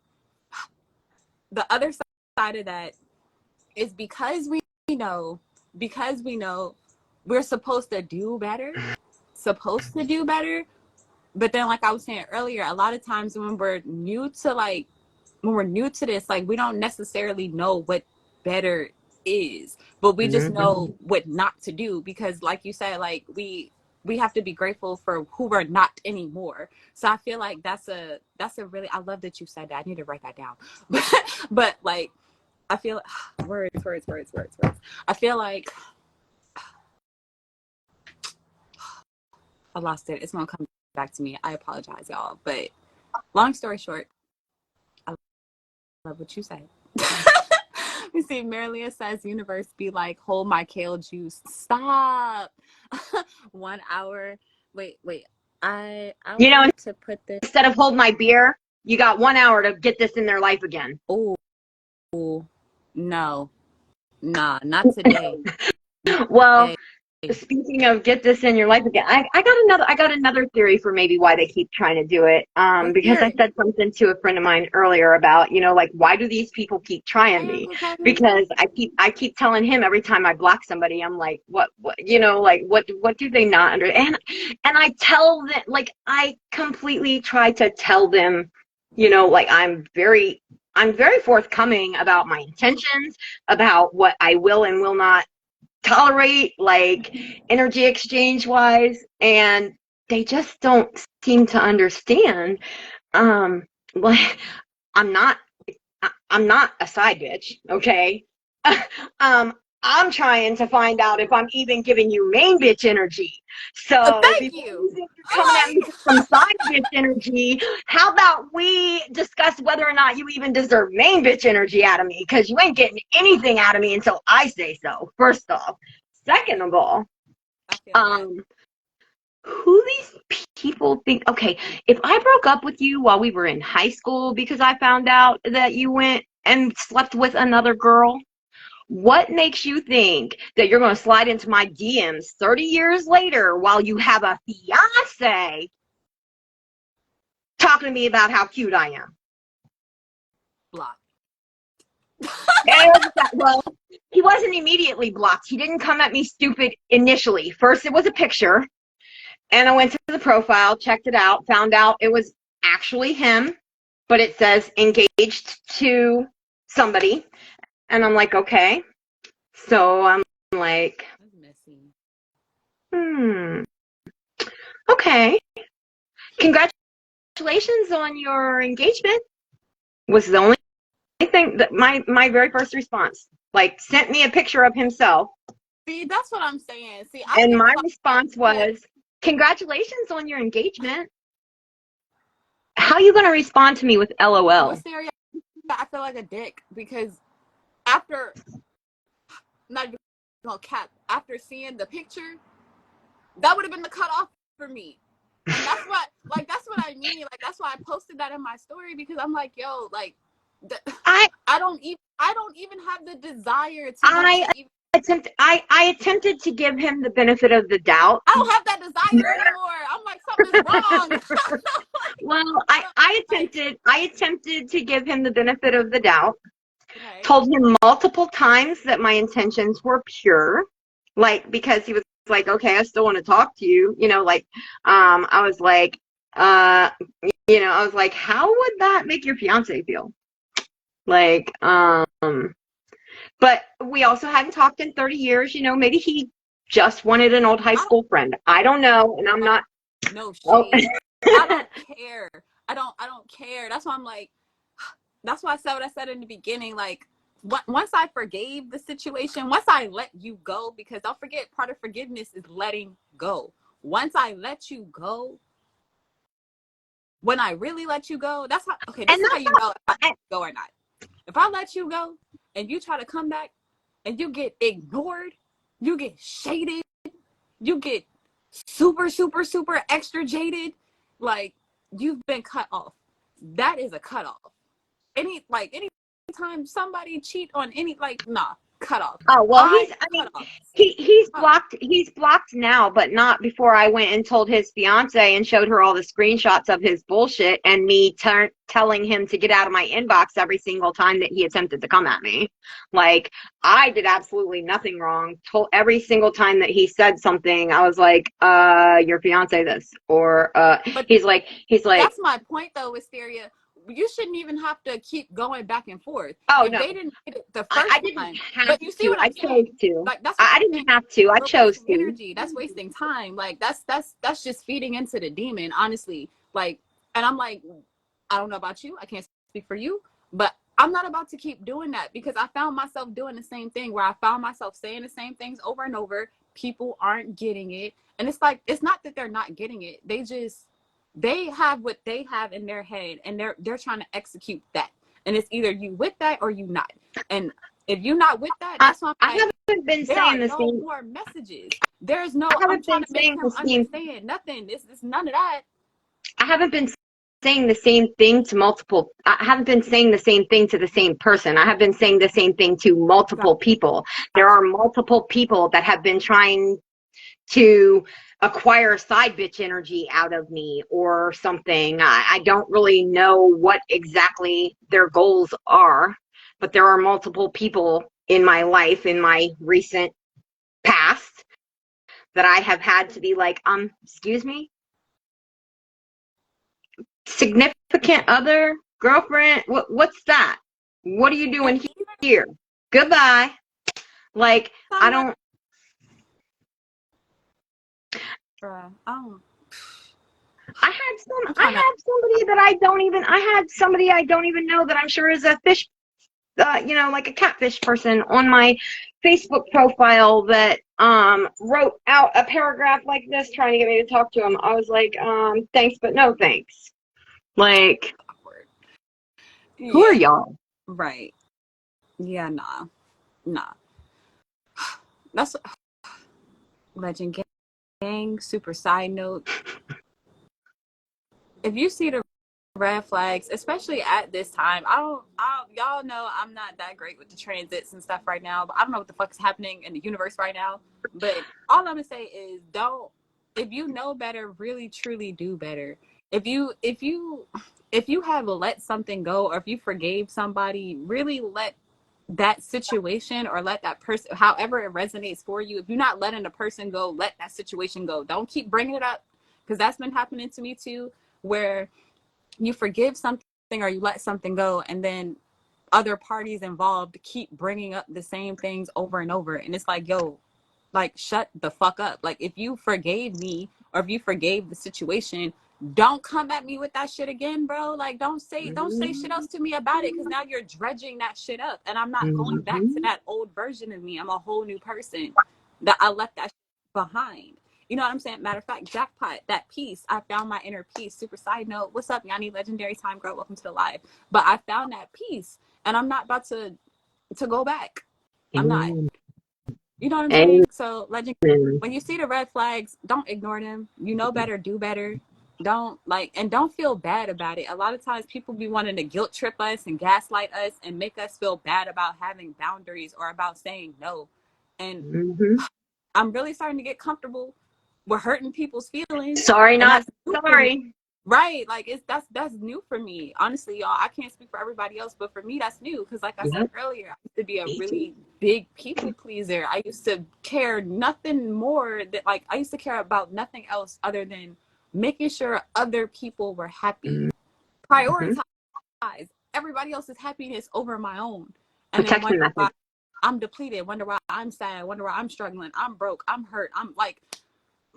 Speaker 1: the other side of that is because we know, we're supposed to do better. But then, like I was saying earlier, a lot of times when we're new to this, like, we don't necessarily know what better is, but we just know what not to do, because like you said, like we have to be grateful for who we're not anymore. So I feel like that's a really, I love that you said that. I need to write that down. But like, I feel words. I feel like I lost it. It's gonna come back to me. I apologize, y'all. But long story short, I love what you said. You see, Marilia says, universe be like, hold my kale juice. Stop. 1 hour. Wait. I want to put this.
Speaker 2: Instead of hold my beer, You got 1 hour to get this in their life again.
Speaker 1: Oh, no. Nah, not today. Not
Speaker 2: Well,
Speaker 1: today.
Speaker 2: speaking of get this in your life again, I got another theory for maybe why they keep trying to do it.
Speaker 1: Let's
Speaker 2: Because
Speaker 1: hear
Speaker 2: I
Speaker 1: it.
Speaker 2: said something to a friend of mine earlier about, like, why do these people keep trying me? Because I keep telling him every time I block somebody, I'm like, what like what do they not understand? And I tell them, like, I completely try to tell them, like, I'm very forthcoming about my intentions, about what I will and will not tolerate, like, energy exchange wise, and they just don't seem to understand. Like, i'm not I'm not a side bitch, okay? I'm trying to find out if I'm even giving you main bitch energy. So
Speaker 1: Thank
Speaker 2: before
Speaker 1: you.
Speaker 2: you think you're coming at me for some side bitch energy, how about we discuss whether or not you even deserve main bitch energy out of me? Because you ain't getting anything out of me until I say so, first off. Second of all,
Speaker 1: I feel that.
Speaker 2: who these people think, okay, if I broke up with you while we were in high school because I found out that you went and slept with another girl, what makes you think that you're going to slide into my DMs 30 years later while you have a fiance talking to me about how cute I am?
Speaker 1: Block.
Speaker 2: Well, he wasn't immediately blocked. He didn't come at me stupid initially. First, it was a picture. And I went to the profile, checked it out, found out it was actually him, but it says engaged to somebody. And I'm like, okay. So I'm like,
Speaker 1: That's messy.
Speaker 2: okay. Congratulations on your engagement, was the only thing that my very first response. Like, sent me a picture of himself.
Speaker 1: See, that's what I'm saying. See, I
Speaker 2: And
Speaker 1: feel
Speaker 2: my
Speaker 1: like
Speaker 2: response was, congratulations on your engagement. How are you going to respond to me with LOL?
Speaker 1: Wisteria, I feel like a dick because after, not even gonna cap, after seeing the picture, that would have been the cutoff for me. And that's what I mean. Like, that's why I posted that in my story, because I'm like, yo, like,
Speaker 2: I
Speaker 1: I don't even have the desire to
Speaker 2: I
Speaker 1: even.
Speaker 2: I attempted to give him the benefit of the doubt.
Speaker 1: I don't have that desire anymore. I'm like, something's wrong.
Speaker 2: Well,
Speaker 1: Like,
Speaker 2: I attempted to give him the benefit of the doubt.
Speaker 1: okay.
Speaker 2: Told him multiple times that my intentions were pure, like, because he was like, okay, I still want to talk to you, like, I was like, I was like, how would that make your fiance feel? Like, but we also hadn't talked in 30 years, maybe he just wanted an old high school friend. I don't know, and I'm not.
Speaker 1: No
Speaker 2: Oh.
Speaker 1: shade. I don't care. I don't care. That's why I'm like, that's why I said what I said in the beginning. Like, once I forgave the situation, once I let you go, because don't forget, part of forgiveness is letting go. Once I let you go, when I really let you go, that's how. Okay, this
Speaker 2: And
Speaker 1: is how
Speaker 2: that's
Speaker 1: you know if I let
Speaker 2: not,
Speaker 1: you go or not. If I let you go and you try to come back and you get ignored, you get shaded, you get super, super, super extra jaded, like, you've been cut off. That is a cutoff. Anytime somebody cheat on nah, cut off.
Speaker 2: oh, well,
Speaker 1: Cut off.
Speaker 2: he's blocked now, but not before I went and told his fiance and showed her all the screenshots of his bullshit and me telling him to get out of my inbox every single time that he attempted to come at me. Like, I did absolutely nothing wrong. Every single time that he said something, I was like, your fiance this, or
Speaker 1: But
Speaker 2: he's like,
Speaker 1: that's my point, though, Wisteria. You shouldn't even have to keep going back and forth.
Speaker 2: oh
Speaker 1: If
Speaker 2: no,
Speaker 1: they didn't get it the
Speaker 2: I
Speaker 1: first
Speaker 2: didn't
Speaker 1: time,
Speaker 2: have
Speaker 1: but you see
Speaker 2: to.
Speaker 1: what
Speaker 2: I
Speaker 1: I'm saying?
Speaker 2: chose to.
Speaker 1: Like, that's what I'm
Speaker 2: Didn't
Speaker 1: saying.
Speaker 2: have to. I
Speaker 1: We're
Speaker 2: chose
Speaker 1: wasting
Speaker 2: to.
Speaker 1: energy. That's wasting time. Like, that's just feeding into the demon, honestly. Like, and I'm like, I don't know about you. I can't speak for you, but I'm not about to keep doing that, because I found myself doing the same thing, where I found myself saying the same things over and over. People aren't getting it. And it's like, it's not that they're not getting it. They have what they have in their head, and they're trying to execute that. And it's either you with that or you not. And if you're not with that, that's why
Speaker 2: I
Speaker 1: I'm like,
Speaker 2: haven't been
Speaker 1: there are
Speaker 2: saying the
Speaker 1: no
Speaker 2: same.
Speaker 1: more messages. There's no,
Speaker 2: I
Speaker 1: I'm
Speaker 2: haven't
Speaker 1: trying
Speaker 2: been
Speaker 1: to make
Speaker 2: saying
Speaker 1: him
Speaker 2: the same.
Speaker 1: understand nothing. This none of that.
Speaker 2: I haven't been saying the same thing to multiple, I haven't been saying the same thing to the same person. I have been saying the same thing to multiple people. There are multiple people that have been trying to acquire side bitch energy out of me or something. I don't really know what exactly their goals are, but there are multiple people in my life, in my recent past, that I have had to be like, excuse me? Significant other, girlfriend, what's that? What are you doing here? Goodbye. Like, I don't. I had somebody I don't even know that I'm sure is a fish, like a catfish person on my Facebook profile that wrote out a paragraph like this trying to get me to talk to him. I was like, thanks, but no thanks. Like, who are y'all?
Speaker 1: Right. Yeah, nah. That's Legend Gang. Super side note. If you see the red flags, especially at this time, y'all know I'm not that great with the transits and stuff right now, but I don't know what the fuck is happening in the universe right now. But all I'm gonna say is if you know better, really truly do better. If you have let something go, or if you forgave somebody, really let that situation or let that person, however it resonates for you, if you're not letting the person go, let that situation go. Don't keep bringing it up, because that's been happening to me too, where you forgive something or you let something go, and then other parties involved keep bringing up the same things over and over, and it's like, yo, like, shut the fuck up. Like, if you forgave me or if you forgave the situation, don't come at me with that shit again, bro. Like, don't say shit else to me about it, because now you're dredging that shit up, and I'm not going back to that old version of me. I'm a whole new person that I left that shit behind. You know what I'm saying? Matter of fact, jackpot, that peace. I found my inner peace. Super side note. What's up, Yanni? Legendary time, girl. Welcome to the live. But I found that peace, and I'm not about to go back. I'm not. You know what I'm saying? So, Legend, when you see the red flags, don't ignore them. You know better, do better. Don't feel bad about it. A lot of times people be wanting to guilt trip us and gaslight us and make us feel bad about having boundaries or about saying no. And I'm really starting to get comfortable with hurting people's feelings.
Speaker 2: Sorry, not sorry.
Speaker 1: Right, like that's new for me. Honestly, y'all, I can't speak for everybody else, but for me, that's new. Because like I said earlier, I used to be a really big people pleaser. I used to care nothing more that, like, I used to care about nothing else other than making sure other people were happy. Prioritize everybody else's happiness over my own, and then wonder why I'm depleted. Wonder why I'm sad. Wonder why I'm struggling. I'm broke. I'm hurt. I'm like,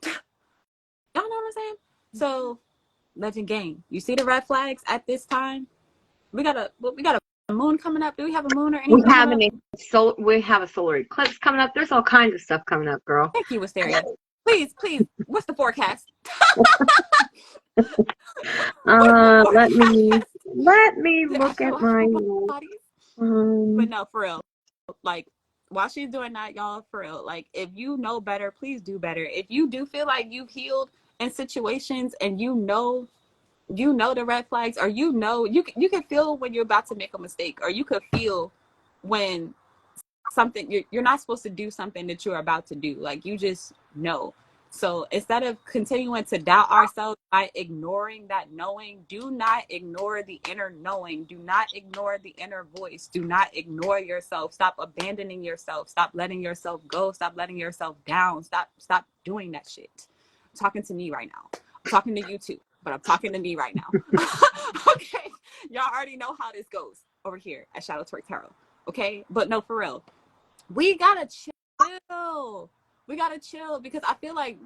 Speaker 1: y'all know what I'm saying? So, Legend Gang, you see the red flags at this time? We got a moon coming up. Do we have a moon or anything?
Speaker 2: We have a solar eclipse coming up. There's all kinds of stuff coming up, girl.
Speaker 1: Thank you, Wisteria. Please, what's the forecast?
Speaker 2: Let me look at my
Speaker 1: but no, for real. Like, while she's doing that, y'all, for real, like, if you know better, please do better. If you do feel like you've healed in situations and you know the red flags, or you can feel when you're about to make a mistake, or you could feel when something you're not supposed to do something that you're about to do. Like, you just know. So instead of continuing to doubt ourselves by ignoring that knowing, do not ignore the inner knowing. Do not ignore the inner voice. Do not ignore yourself. Stop abandoning yourself. Stop letting yourself go. Stop letting yourself down. Stop doing that shit. I'm talking to me right now. I'm talking to you too, but I'm talking to me right now. Okay, y'all already know how this goes over here at Shadow Twerk Tarot. Okay, but no, for real, we gotta chill. We gotta chill, because I feel like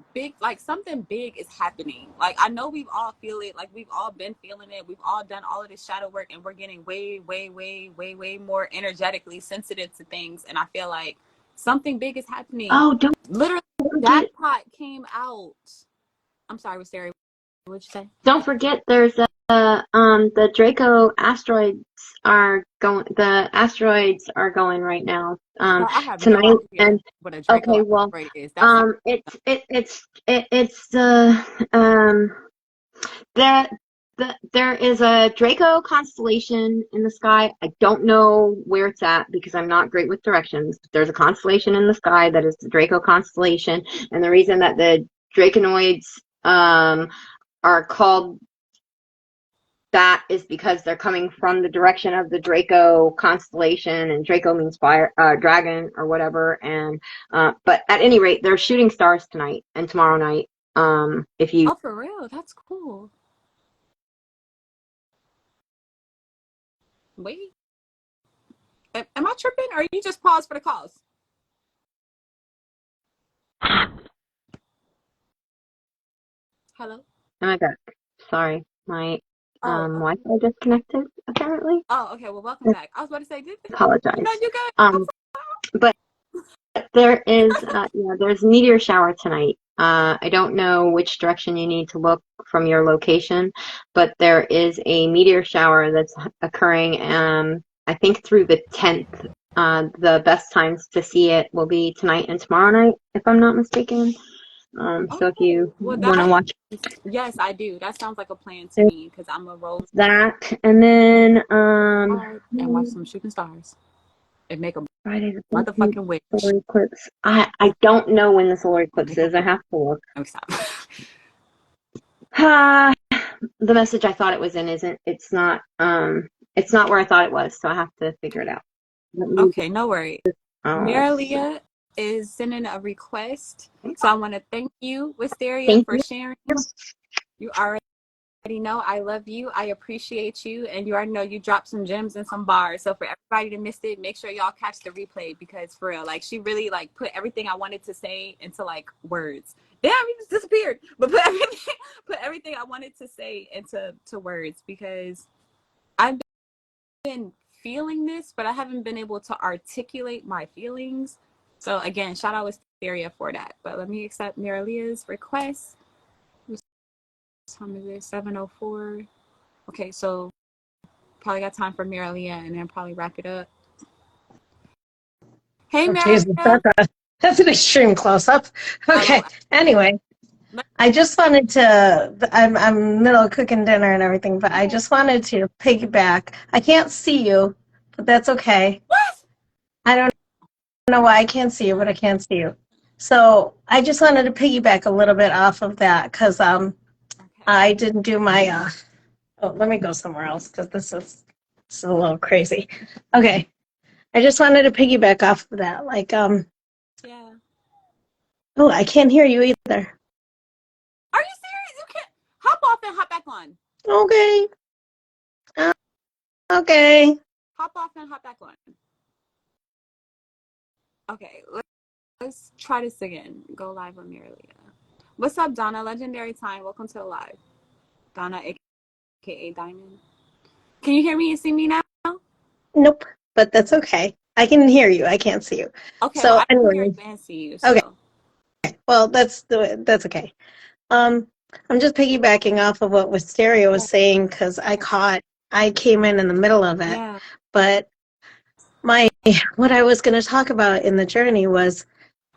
Speaker 1: something big is happening. Like, I know we've all feel it. Like, we've all been feeling it. We've all done all of this shadow work, and we're getting way, way, way, way, way more energetically sensitive to things. And I feel like something big is happening.
Speaker 2: Oh, don't
Speaker 1: literally, jackpot came out. I'm sorry, Wisteria. What'd you say?
Speaker 2: Don't forget, there's the Draco asteroids are going. The asteroids are going right now.
Speaker 1: I have
Speaker 2: tonight.
Speaker 1: No idea
Speaker 2: and
Speaker 1: what a Draco
Speaker 2: okay, well,
Speaker 1: is.
Speaker 2: it's the There is a Draco constellation in the sky. I don't know where it's at because I'm not great with directions. There's a constellation in the sky that is the Draco constellation, and the reason that the Draconoids are called that is because they're coming from the direction of the Draco constellation, and Draco means fire, dragon or whatever. And but at any rate, they're shooting stars tonight and tomorrow night. If you
Speaker 1: Oh, for real? That's cool. Wait, am I tripping, or you just pause for the calls? Hello?
Speaker 2: am I back? Sorry, my
Speaker 1: Oh, okay.
Speaker 2: Wi-Fi disconnected apparently.
Speaker 1: Oh, okay. Well, welcome
Speaker 2: I
Speaker 1: back. I was about to say, no,
Speaker 2: apologize.
Speaker 1: you good.
Speaker 2: But there is, there's a meteor shower tonight. I don't know which direction you need to look from your location, but there is a meteor shower that's occurring, I think through the 10th. The best times to see it will be tonight and tomorrow night, if I'm not mistaken. So if
Speaker 1: Okay.
Speaker 2: you
Speaker 1: Well,
Speaker 2: want to watch
Speaker 1: yes, I do. That sounds like a plan to me because I'm a roll
Speaker 2: that, and then
Speaker 1: and watch some shooting stars and make a
Speaker 2: Friday the 13th
Speaker 1: motherfucking wish.
Speaker 2: solar eclipse. I don't know when the solar eclipse
Speaker 1: Make a
Speaker 2: is. I
Speaker 1: wish.
Speaker 2: have to look.
Speaker 1: Oh, stop.
Speaker 2: The message I thought it was in isn't. It's not where I thought it was, so I have to figure it out. Let me
Speaker 1: Okay, no worry.
Speaker 2: see.
Speaker 1: Marilia is sending a request. So I want to thank you, Wisteria,
Speaker 2: Thank
Speaker 1: for
Speaker 2: you.
Speaker 1: sharing. You already know I love you. I appreciate you. And you already know you dropped some gems and some bars. So for everybody that missed it, make sure y'all catch the replay because for real, like she really like put everything I wanted to say into like words. Damn, he just disappeared. But put everything I wanted to say into words because I've been feeling this, but I haven't been able to articulate my feelings. So again, shout out Wisteria for that. But let me accept Miralia's request. What time is it? 7:04. Okay, so probably got time for Miralia and then probably wrap it up. Hey,
Speaker 3: Oh, Jesus,
Speaker 1: Miralia.
Speaker 3: that's an extreme close-up. Okay, anyway, I just wanted to, I'm middle of cooking dinner and everything, but I just wanted to piggyback. I can't see you, but that's okay.
Speaker 1: What?
Speaker 3: I don't know why I can't see you, but I can see you. So I just wanted to piggyback a little bit off of that because I didn't do my, let me go somewhere else because this is a little crazy. Okay, I just wanted to piggyback off of that. Like,
Speaker 1: Yeah.
Speaker 3: oh, I can't hear you either.
Speaker 1: Are you serious? You can't hop off and hop back on.
Speaker 3: Okay. Okay.
Speaker 1: Hop off and hop back on. Okay, let's try this again. Go live on Miralia. What's up, Donna? Legendary Time. Welcome to the live. Donna, aka Diamond. Can you hear me and see me now?
Speaker 3: Nope, but that's okay. I can hear you. I can't see you.
Speaker 1: Okay, well
Speaker 3: So
Speaker 1: I can hear
Speaker 3: anyway,
Speaker 1: you and see you. So.
Speaker 3: okay. Well, that's okay. I'm just piggybacking off of what Wisteria was saying because I came in the middle of it.
Speaker 1: Yeah.
Speaker 3: But what I was going to talk about in the journey was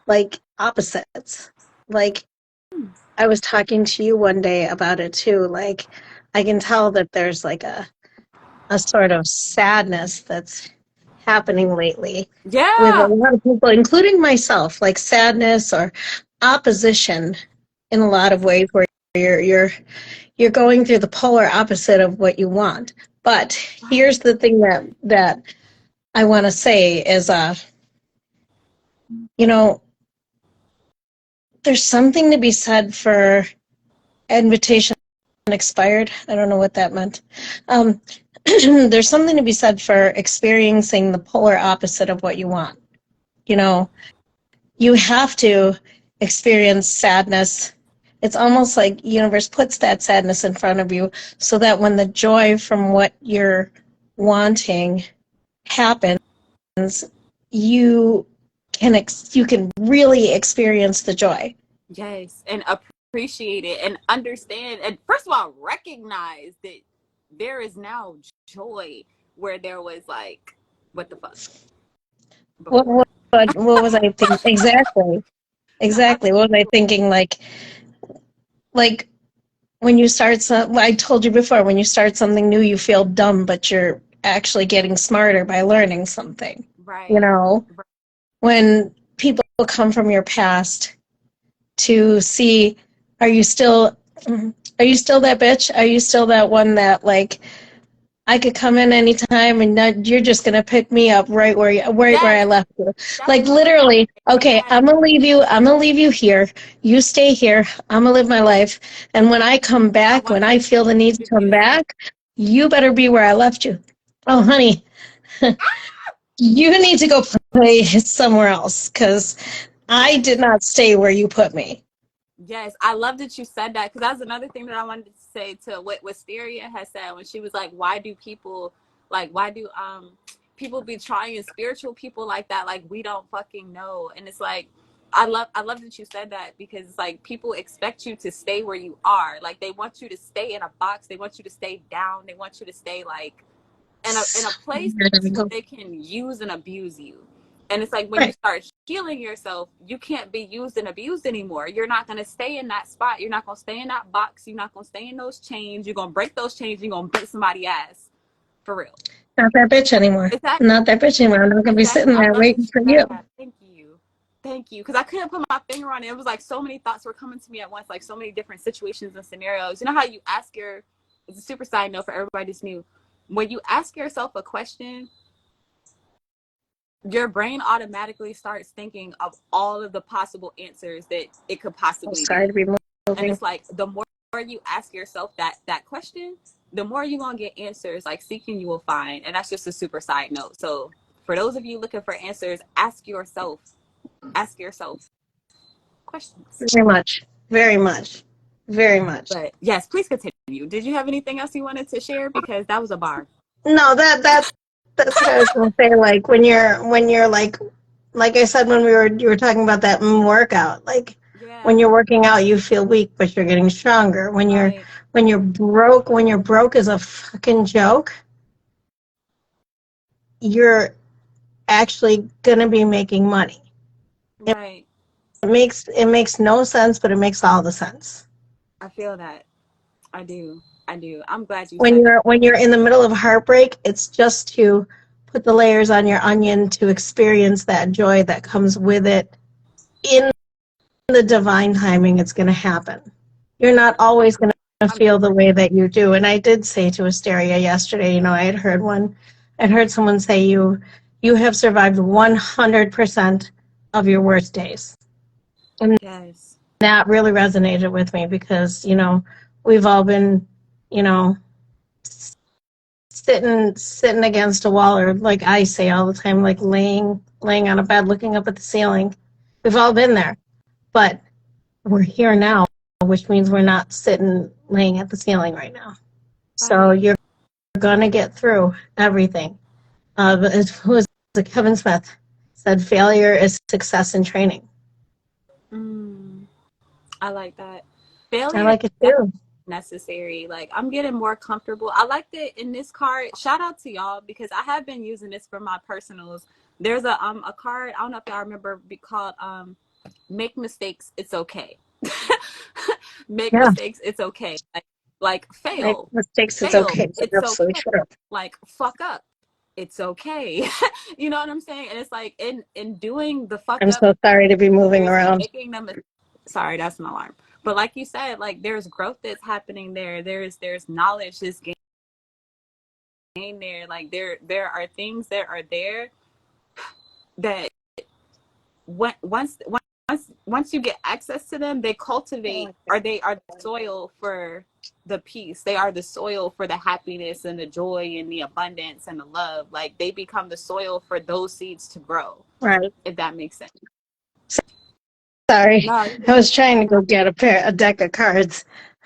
Speaker 3: like opposites. Like I was talking to you one day about it too. Like I can tell that there's like a sort of sadness that's happening lately with a
Speaker 1: Yeah.
Speaker 3: lot of people, including myself, like sadness or opposition in a lot of ways where you're going through the polar opposite of what you want. But here's the thing that I want to say is, you know, there's something to be said for invitation expired. I don't know what that meant. There's something to be said for experiencing the polar opposite of what you want. You know, you have to experience sadness. It's almost like universe puts that sadness in front of you so that when the joy from what you're wanting happens, you can really experience the joy.
Speaker 1: Yes, and appreciate it and understand and first of all recognize that there is now joy where there was like what the fuck
Speaker 3: What
Speaker 1: before.
Speaker 3: was I thinking? Exactly.
Speaker 1: No,
Speaker 3: What was I thinking? Like when you start I told you before, when you start something new, you feel dumb, but you're actually getting smarter by learning something. You
Speaker 1: Right.
Speaker 3: know,
Speaker 1: Right.
Speaker 3: when people come from your past to see, are you still, are you still that bitch? Are you still that one that like I could come in anytime and you're just gonna pick me up right where I
Speaker 1: Yes,
Speaker 3: left you.
Speaker 1: that's
Speaker 3: Like
Speaker 1: what I'm
Speaker 3: literally,
Speaker 1: saying.
Speaker 3: okay,
Speaker 1: Yes,
Speaker 3: I'm gonna leave you here. You stay here. I'm gonna live my life. And when I come
Speaker 1: I
Speaker 3: back,
Speaker 1: want
Speaker 3: when I feel the need to
Speaker 1: you to be
Speaker 3: come
Speaker 1: the same.
Speaker 3: back, you better be where I left you. Oh, honey, you need to go play somewhere else because I
Speaker 1: Yes.
Speaker 3: did not stay where you put me.
Speaker 1: Yes, I love that you said that because that's another thing that I wanted to say to what Wisteria has said when she was like, "Why do people why do people be trying spiritual people like that? Like we don't fucking know." And it's like, I love that you said that because it's like people expect you to stay where you are. Like they want you to stay in a box. They want you to stay down. They want you to stay like in a place
Speaker 3: You're gonna
Speaker 1: where
Speaker 3: go
Speaker 1: they can use and abuse you. And it's like when you
Speaker 3: right.
Speaker 1: start healing yourself, you can't be used and abused anymore. You're not going to stay in that spot. You're not going to stay in that box. You're not going to stay in those chains. You're going to break those chains. You're going to beat somebody's ass. For real.
Speaker 3: Not that bitch anymore.
Speaker 1: Exactly.
Speaker 3: I'm not that bitch anymore. I'm not gonna be
Speaker 1: Exactly.
Speaker 3: sitting
Speaker 1: I
Speaker 3: there
Speaker 1: love that
Speaker 3: waiting
Speaker 1: you
Speaker 3: for
Speaker 1: said
Speaker 3: you.
Speaker 1: that. Thank you. Thank you. Because I couldn't put my finger on it. It was like so many thoughts were coming to me at once, like so many different situations and scenarios. You know how you ask it's a super side note for everybody that's new. When you ask yourself a question, your brain automatically starts thinking of all of the possible answers that it could
Speaker 3: I'm
Speaker 1: possibly
Speaker 3: sorry
Speaker 1: be.
Speaker 3: to be
Speaker 1: And
Speaker 3: moving.
Speaker 1: it's like the more you ask yourself that question, the more you're gonna get answers. Like seeking you will find. And that's just a super side note. So for those of you looking for answers, ask yourself questions.
Speaker 3: Very much. Very much. Very much.
Speaker 1: But yes, please continue. Did you have anything else you wanted to share? Because that was a bar.
Speaker 3: No, that's what I was gonna say. Like when you're like I said when you were talking about that workout, like when
Speaker 1: Yeah,
Speaker 3: you're working out you feel weak but you're getting stronger.
Speaker 1: right,
Speaker 3: When you're broke as a fucking joke, you're actually gonna be making money.
Speaker 1: right.
Speaker 3: It makes no sense, but it makes all the sense.
Speaker 1: I feel that. I do. I do. I'm glad you said that.
Speaker 3: When you're in the middle of heartbreak, it's just to put the layers on your onion to experience that joy that comes with it. In the divine timing, it's going to happen. You're not always going to
Speaker 1: I'm
Speaker 3: feel the way that you do. And I did say to Asteria yesterday, you know, I'd heard someone say you have survived 100% of your worst days. And
Speaker 1: yes.
Speaker 3: that really resonated with me because, you know, we've all been, you know, sitting against a wall, or like I say all the time, like laying on a bed looking up at the ceiling. We've all been there, but we're here now, which means we're not sitting laying at the ceiling right now. So
Speaker 1: Right.
Speaker 3: you're gonna get through everything. Who was it? Kevin Smith said failure is success in training.
Speaker 1: Mm, I like that.
Speaker 3: I
Speaker 1: Failure is
Speaker 3: like it
Speaker 1: definitely
Speaker 3: too.
Speaker 1: necessary. Like I'm getting more comfortable. I like that in this card. Shout out to y'all because I have been using this for my personals. There's a card. I don't know if y'all remember. Be called make mistakes. It's okay. Make
Speaker 3: Yeah,
Speaker 1: mistakes. It's okay. Like
Speaker 3: make
Speaker 1: fail.
Speaker 3: mistakes. It's
Speaker 1: Fail.
Speaker 3: okay. It's
Speaker 1: It's
Speaker 3: absolutely
Speaker 1: okay.
Speaker 3: true.
Speaker 1: Like fuck up. It's okay. You know what I'm saying? And it's like in doing the fuck
Speaker 3: I'm
Speaker 1: up,
Speaker 3: so sorry to be moving
Speaker 1: there's
Speaker 3: around.
Speaker 1: making them. Sorry, that's an alarm. But like you said, like there's growth that's happening there. There's knowledge that's gained there. Like there are things that are there that once you get access to them, they cultivate, or they are the soil for the peace. They are the soil for the happiness and the joy and the abundance and the love. Like they become the soil for those seeds to grow,
Speaker 3: Right.
Speaker 1: if that makes sense.
Speaker 3: Sorry,
Speaker 1: No,
Speaker 3: I was trying to go get a deck of cards,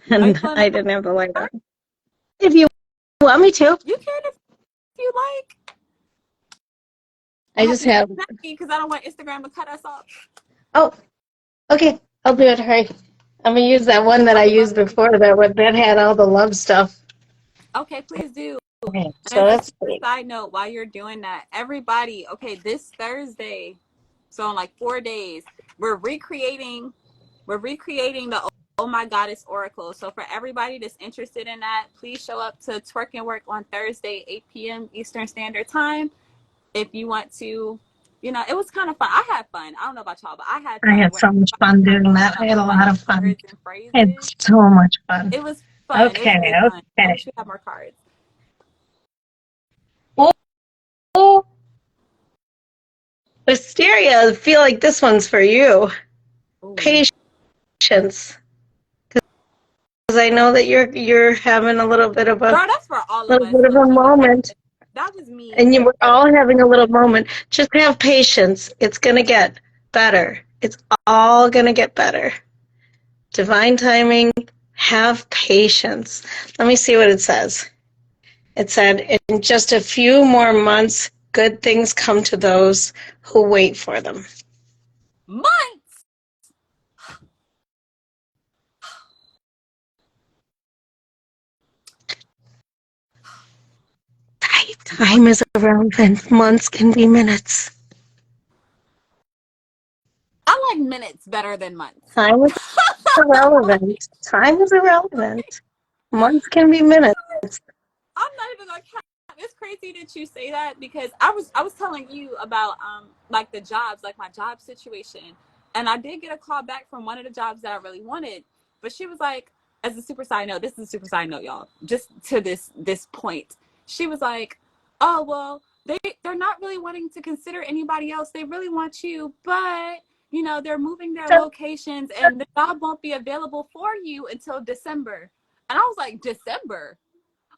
Speaker 1: are you
Speaker 3: and
Speaker 1: pulling
Speaker 3: I
Speaker 1: up
Speaker 3: didn't have the light
Speaker 1: a
Speaker 3: on.
Speaker 1: card?
Speaker 3: If you want me to,
Speaker 1: You can if you like.
Speaker 3: I just
Speaker 1: Now,
Speaker 3: have.
Speaker 1: because I don't want Instagram to cut us off.
Speaker 3: Oh, okay, I'll do it. Hurry. I'm gonna use that one that
Speaker 1: I
Speaker 3: I
Speaker 1: would love
Speaker 3: used
Speaker 1: for you
Speaker 3: before.
Speaker 1: to.
Speaker 3: That had all the love stuff.
Speaker 1: Okay, please do.
Speaker 3: Okay, so
Speaker 1: And as a
Speaker 3: let's
Speaker 1: super
Speaker 3: see.
Speaker 1: side note, while you're doing that, everybody, okay, this Thursday, so in like 4 days, we're recreating the Oh My Goddess Oracle. So for everybody that's interested in that, please show up to Twerk and Work on Thursday, 8 p.m. Eastern Standard Time. If you want to, you know, it was kind of fun. I had fun. I don't know about y'all, but I had
Speaker 3: I
Speaker 1: fun.
Speaker 3: had so much fun doing that. I had a lot of fun.
Speaker 1: Words and
Speaker 3: I had
Speaker 1: phrases.
Speaker 3: so much fun.
Speaker 1: It was fun. It was
Speaker 3: Okay,
Speaker 1: really fun. I
Speaker 3: okay.
Speaker 1: wish we had more cards.
Speaker 3: Oh, Wisteria, I feel like this one's for you.
Speaker 1: Ooh.
Speaker 3: Patience. Because I know that you're having a little bit of a
Speaker 1: Girl, that's for all of us.
Speaker 3: moment.
Speaker 1: That was me.
Speaker 3: And you were all having a little moment. Just have patience. It's going to get better. It's all going to get better. Divine timing. Have patience. Let me see what it says. It said, in just a few more months, good things come to those who wait for them.
Speaker 1: Months.
Speaker 3: Time is irrelevant. Months can be minutes.
Speaker 1: I like minutes better than months.
Speaker 3: Time is irrelevant. Time is irrelevant. Months can be minutes.
Speaker 1: I'm not even gonna count. It's crazy that you say that because I was telling you about like the jobs, like my job situation, and I did get a call back from one of the jobs that I really wanted, but she was like, as a super side note, this is a super side note, y'all, just to this point, she was like, oh well, they're not really wanting to consider anybody else. They really want you, but you know they're moving their locations and the job won't be available for you until December. And I was like, December?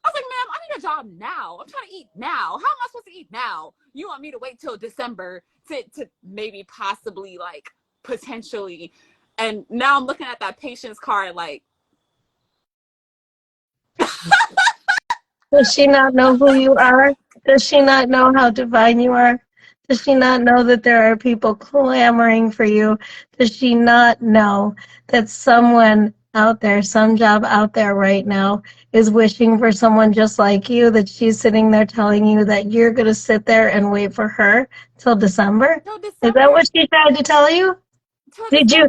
Speaker 1: I was like, ma'am, I need a job now. I'm trying to eat now. How am I supposed to eat now? You want me to wait till December to maybe possibly like potentially. And now I'm looking at that patience card like,
Speaker 3: Does she not know who you are? Does she not know how divine you are? Does she not know that there are people clamoring for you? Does she not know that someone out there, some job out there right now, is wishing for someone just like you, that she's sitting there telling you that you're going to sit there and wait for her till December? Is that what she tried to tell you? Did you,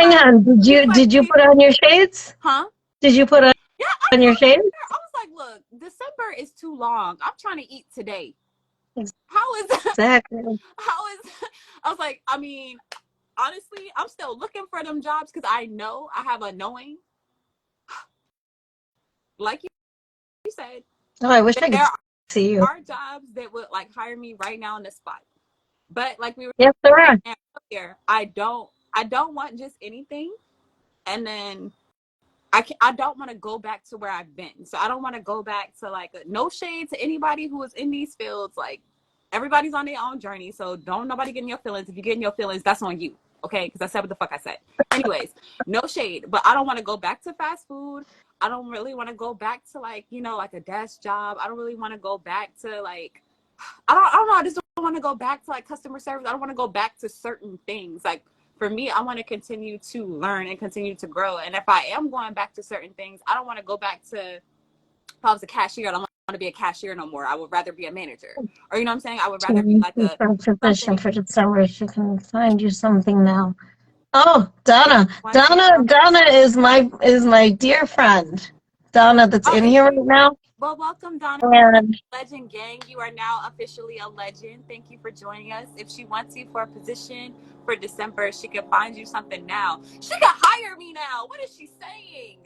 Speaker 3: hang on, did you put on your shades?
Speaker 1: huh?
Speaker 3: Did you put on your shades?
Speaker 1: I was like, look, December is too long. I'm trying to eat today. How is that?
Speaker 3: Exactly.
Speaker 1: How is I was like, I mean, honestly, I'm still looking for them jobs because I know I have a knowing. Like you said.
Speaker 3: Oh, I wish I could see you.
Speaker 1: There are jobs that would like hire me right now on the spot. But like we were
Speaker 3: yes, there are.
Speaker 1: Earlier, I don't want just anything. And then I don't want to go back to where I've been. So I don't want to go back to like no shade to anybody who is in these fields. Like everybody's on their own journey. So don't nobody get in your feelings. If you get in your feelings, that's on you. Okay. Because I said what the fuck I said. Anyways, no shade. But I don't want to go back to fast food. I don't really want to go back to like, you know, like a desk job. I don't really want to go back to like, I don't know. I just don't want to go back to like customer service. I don't want to go back to certain things. Like for me, I want to continue to learn and continue to grow. And if I am going back to certain things, I don't want to go back to, if I was a cashier, I don't want to be a cashier no more. I would rather be a manager. Or you know what I'm saying? I would rather be like a
Speaker 3: position for December. She can find you something now. Oh, Donna. Donna is my dear friend. Donna that's in here right now.
Speaker 1: Well, welcome, Donna.
Speaker 3: And
Speaker 1: Legend Gang, you are now officially a legend. Thank you for joining us. If she wants you for a position for December, she can find you something now. She can hire me now. What is she saying?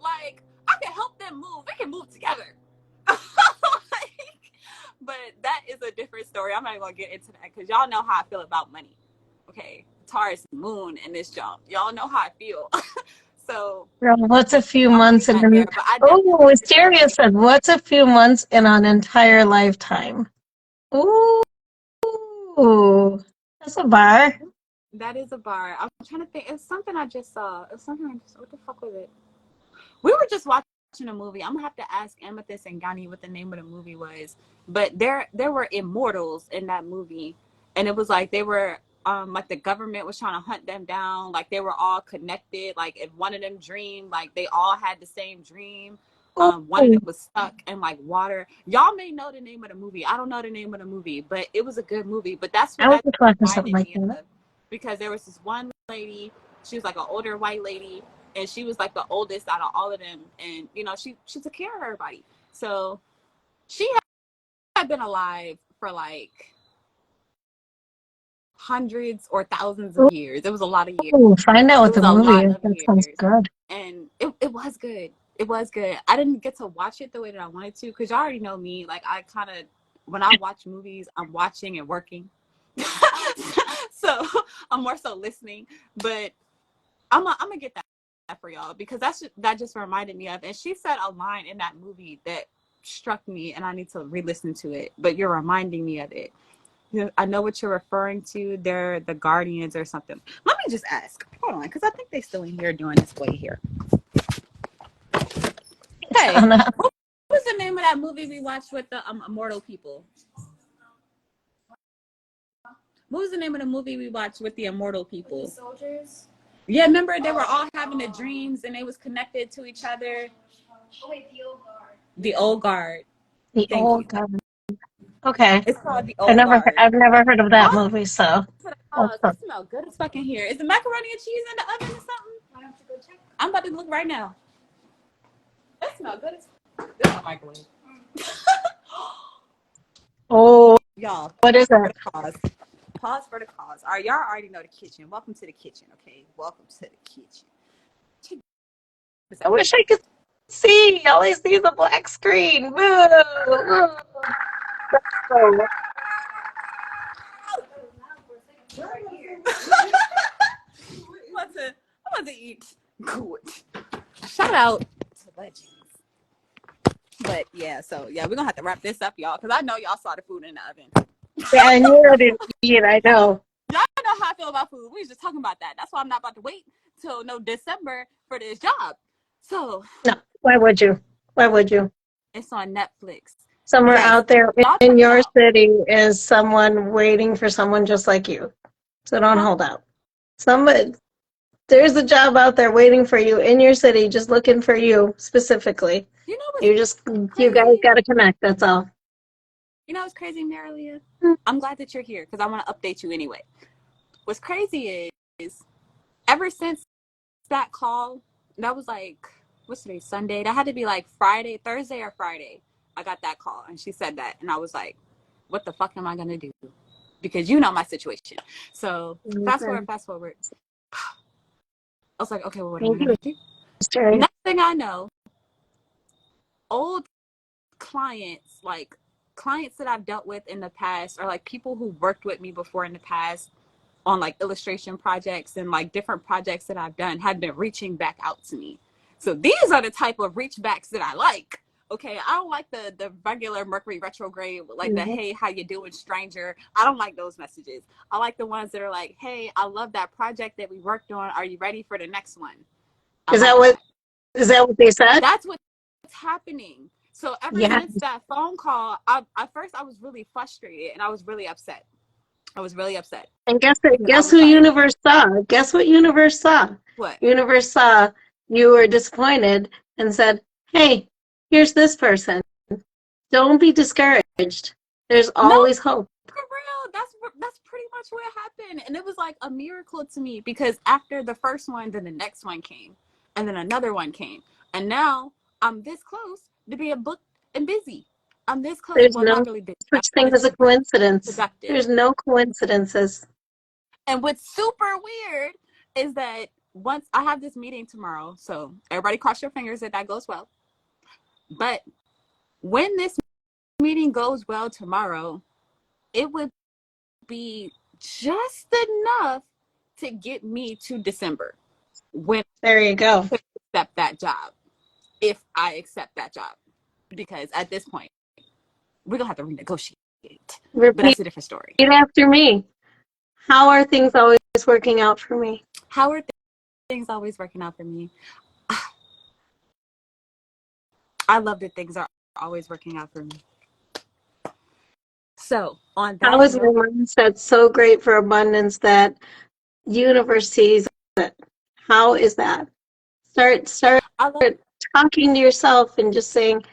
Speaker 1: Like, I can help them move. They can move together. But that is a different story. I'm not even going to get into that because y'all know how I feel about money. Okay, Taurus moon in this jump. Y'all know how I feel. So
Speaker 3: what's a few months in an Wisteria said, what's a few months in an entire lifetime? Ooh, that's a bar.
Speaker 1: That is a bar. I'm trying to think. It's something I just saw. It's something I just, what the fuck was it? We were just watching a movie. I'm gonna have to ask Amethyst and Gani what the name of the movie was. But there were immortals in that movie, and it was like they were like the government was trying to hunt them down. Like they were all connected. Like if one of them dreamed, like they all had the same dream. One of them was stuck in like water. Y'all may know the name of the movie. I don't know the name of the movie, but it was a good movie. But that's what that reminded me of. Because there was this one lady, she was like an older white lady, and she was like the oldest out of all of them, and you know she took care of everybody. So she had been alive for like hundreds or thousands of years. It was a lot of years.
Speaker 3: Ooh, find out
Speaker 1: It
Speaker 3: what
Speaker 1: was
Speaker 3: the
Speaker 1: a
Speaker 3: movie
Speaker 1: lot
Speaker 3: is.
Speaker 1: of
Speaker 3: That sounds
Speaker 1: years,
Speaker 3: good.
Speaker 1: and it was good. It was good. I didn't get to watch it the way that I wanted to because you already know me. Like I kind of, when I watch movies, I'm watching and working. So I'm more so listening, but I'm gonna get that for y'all because that just reminded me of. And she said a line in that movie that struck me, and I need to re-listen to it. But you're reminding me of it. I know what you're referring to. They're the Guardians or something. Let me just ask. Hold on, because I think they still in here doing this way here. Hey, what was the name of that movie we watched with the immortal people? What was the name of the movie we watched with the immortal people? With the soldiers? Yeah, remember they were all having the dreams and they was connected to each other. Oh wait, the old guard. The old guard.
Speaker 3: The
Speaker 1: Thank you.
Speaker 3: old guard. Okay.
Speaker 1: It's called The Old Guard.
Speaker 3: I've never heard of that
Speaker 1: Oh,
Speaker 3: movie, so.
Speaker 1: it smells good as fucking here. Is the macaroni and cheese in the oven or something? Why don't you go check? I'm about to look right now. That smells good as fuck. This is a microwave.
Speaker 3: Oh,
Speaker 1: Y'all,
Speaker 3: what is
Speaker 1: for
Speaker 3: it?
Speaker 1: the cause. Pause for the cause. All right, y'all already know the kitchen. Welcome to the kitchen, okay? Welcome to the kitchen.
Speaker 3: I wish I could see. All I see is a black screen. Woo! Woo. So,
Speaker 1: I'm about to eat good. Shout out to Legends. But yeah, so yeah, we're gonna have to wrap this up, y'all, because I know y'all saw the food in the oven.
Speaker 3: yeah, and you're ready to eat, I know.
Speaker 1: Y'all know how I feel about food. We was just talking about that. That's why I'm not about to wait till no December for this job. So
Speaker 3: No, why would you? Why would you?
Speaker 1: it's on Netflix.
Speaker 3: Somewhere
Speaker 1: Yes,
Speaker 3: out there
Speaker 1: y'all
Speaker 3: in
Speaker 1: check it
Speaker 3: your
Speaker 1: out.
Speaker 3: city is someone waiting for someone just like you. So don't
Speaker 1: Huh?
Speaker 3: hold out. Somebody, there's a job out there waiting for you in your city, just looking for you specifically.
Speaker 1: You know what's
Speaker 3: You guys
Speaker 1: crazy?
Speaker 3: got to connect. That's all.
Speaker 1: You know what's crazy, Marilia?
Speaker 3: Hmm.
Speaker 1: I'm glad that you're here because I want to update you anyway. What's crazy is ever since that call, that was like, what's today, Sunday? That had to be like Friday, Thursday or Friday. I got that call and she said that. And I was like, what the fuck am I going to do? Because you know my situation. So fast
Speaker 3: Okay.
Speaker 1: forward. I was like, okay, well, what am I
Speaker 3: Thank
Speaker 1: going
Speaker 3: you,
Speaker 1: to do?
Speaker 3: Jerry.
Speaker 1: Next thing I know, old clients, like clients that I've dealt with in the past, or like people who worked with me before in the past on like illustration projects and like different projects that I've done, have been reaching back out to me. So these are the type of reach backs that I like. Okay, I don't like the regular Mercury retrograde, like the
Speaker 3: Mhm.
Speaker 1: hey, how you doing, stranger. I don't like those messages. I like the ones that are like, hey, I love that project that we worked on. Are you ready for the next one? I
Speaker 3: Is
Speaker 1: like
Speaker 3: that what
Speaker 1: that.
Speaker 3: is that what they said?
Speaker 1: That's what's happening. So ever
Speaker 3: Yeah.
Speaker 1: since that phone call, at first I was really frustrated and I was really upset. I was really upset
Speaker 3: And
Speaker 1: because I
Speaker 3: guess
Speaker 1: was
Speaker 3: who
Speaker 1: like,
Speaker 3: Universe saw? Guess what Universe saw?
Speaker 1: what?
Speaker 3: Universe saw you were disappointed and said, "Hey, here's this person. Don't be discouraged. There's
Speaker 1: No,
Speaker 3: always hope."
Speaker 1: for real. That's pretty much what happened. And it was like a miracle to me because after the first one, then the next one came. And then another one came. And now I'm this close to being booked and busy. I'm this close.
Speaker 3: There's
Speaker 1: Well,
Speaker 3: no
Speaker 1: not really busy. I'm
Speaker 3: such thing as a
Speaker 1: just
Speaker 3: coincidence.
Speaker 1: productive.
Speaker 3: There's no coincidences.
Speaker 1: And what's super weird is that once I have this meeting tomorrow, so everybody cross your fingers that goes well. But when this meeting goes well tomorrow, it would be just enough to get me to December when
Speaker 3: There you go.
Speaker 1: I accept that job. If I accept that job. Because at this point, we're going to have to renegotiate. But
Speaker 3: Repeat
Speaker 1: that's a different story.
Speaker 3: after me. How are things always working out for me?
Speaker 1: How are things always working out for me? I love that things are always working out for me. So, on
Speaker 3: How
Speaker 1: that
Speaker 3: is my
Speaker 1: note,
Speaker 3: mindset so great for abundance that universe sees it? How is that? Start
Speaker 1: I love
Speaker 3: talking to yourself and just saying,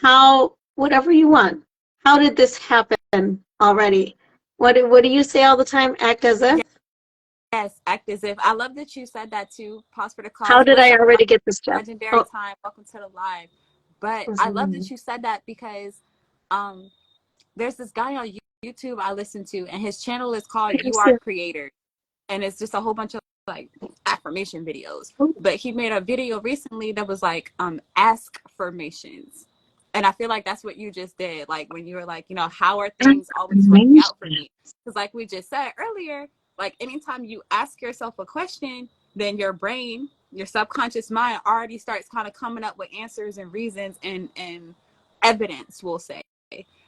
Speaker 3: how, whatever you want. How did this happen already? What do you say all the time? Act as if?
Speaker 1: Yes, act as if. I love that you said that too. Pause for the
Speaker 3: How
Speaker 1: cause.
Speaker 3: did
Speaker 1: What's
Speaker 3: I
Speaker 1: up,
Speaker 3: already get this job?
Speaker 1: legendary
Speaker 3: Oh,
Speaker 1: time? Welcome to the live. But I love that you said that because um there's this guy on YouTube I listen to, and his channel is called You Are Creator, and it's just a whole bunch of like affirmation videos. But he made a video recently that was like ask formations. And I feel like that's what you just did. Like when you were like, you know, how are things always working out for me? Because like we just said earlier, like anytime you ask yourself a question, then your brain, your subconscious mind already starts kind of coming up with answers and reasons and evidence, we'll say.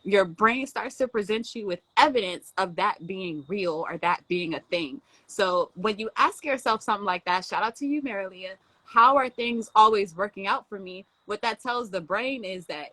Speaker 1: Your brain starts to present you with evidence of that being real or that being a thing. So when you ask yourself something like that, shout out to you, Marilia, how are things always working out for me? What that tells the brain is that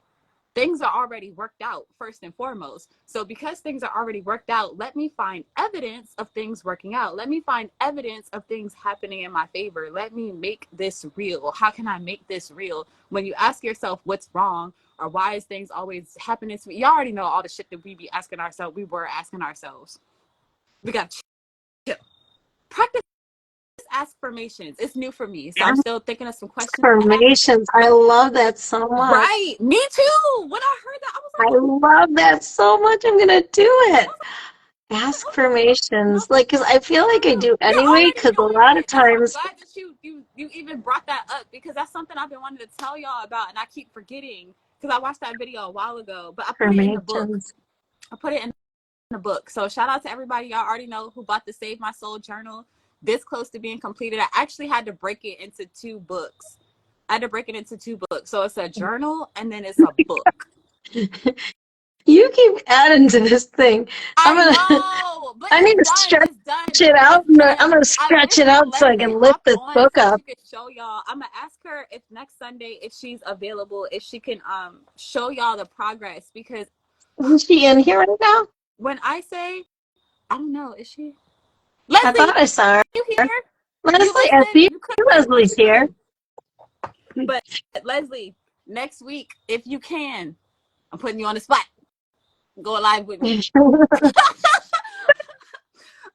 Speaker 1: things are already worked out first and foremost. So because things are already worked out, let me find evidence of things working out. Let me find evidence of things happening in my favor. Let me make this real. How can I make this real? When you ask yourself what's wrong or why is things always happening to me, you already know all the shit that we be asking ourselves. We were asking ourselves. We got to chill. Practice affirmations. It's new for me. So I'm still thinking of some questions to ask.
Speaker 3: affirmations. I love that so much.
Speaker 1: Right. Me too. When I heard that, I was like,
Speaker 3: I love that so much. I'm gonna do it.
Speaker 1: I was like,
Speaker 3: Affirmations, like, because I feel like I do
Speaker 1: you're
Speaker 3: anyway.
Speaker 1: already
Speaker 3: Because a
Speaker 1: doing
Speaker 3: lot of
Speaker 1: it. That's I'm
Speaker 3: times,
Speaker 1: glad that you even brought that up because that's something I've been wanting to tell y'all about, and I keep forgetting because I watched that video a while ago. But I put it in the book.
Speaker 3: affirmations.
Speaker 1: I put it in the book. So shout out to everybody y'all already know who bought the Save My Soul journal. This close to being completed. I actually had to break it into 2 books. I had to break it into 2 books. So it's a journal and then it's a book.
Speaker 3: You keep adding to this thing. I'm
Speaker 1: I
Speaker 3: gonna.
Speaker 1: know, but
Speaker 3: I need
Speaker 1: it's
Speaker 3: to
Speaker 1: done.
Speaker 3: stretch
Speaker 1: It's done.
Speaker 3: it out.
Speaker 1: It's
Speaker 3: I'm
Speaker 1: done.
Speaker 3: gonna
Speaker 1: I
Speaker 3: stretch
Speaker 1: wish
Speaker 3: it out so I
Speaker 1: Leslie
Speaker 3: can lift
Speaker 1: hopped
Speaker 3: this
Speaker 1: on
Speaker 3: book
Speaker 1: so
Speaker 3: up.
Speaker 1: she could show y'all. I'm gonna ask her if next Sunday, if she's available, if she can show y'all the progress. Because
Speaker 3: Is she in here right now?
Speaker 1: when I say, I don't know, is she?
Speaker 3: I
Speaker 1: Leslie,
Speaker 3: thought I saw her.
Speaker 1: you here? You
Speaker 3: Leslie, I
Speaker 1: listen?
Speaker 3: see
Speaker 1: You couldn't, but
Speaker 3: Leslie's
Speaker 1: you
Speaker 3: here.
Speaker 1: could. But Leslie, next week, if you can, I'm putting you on the spot. Go live with me.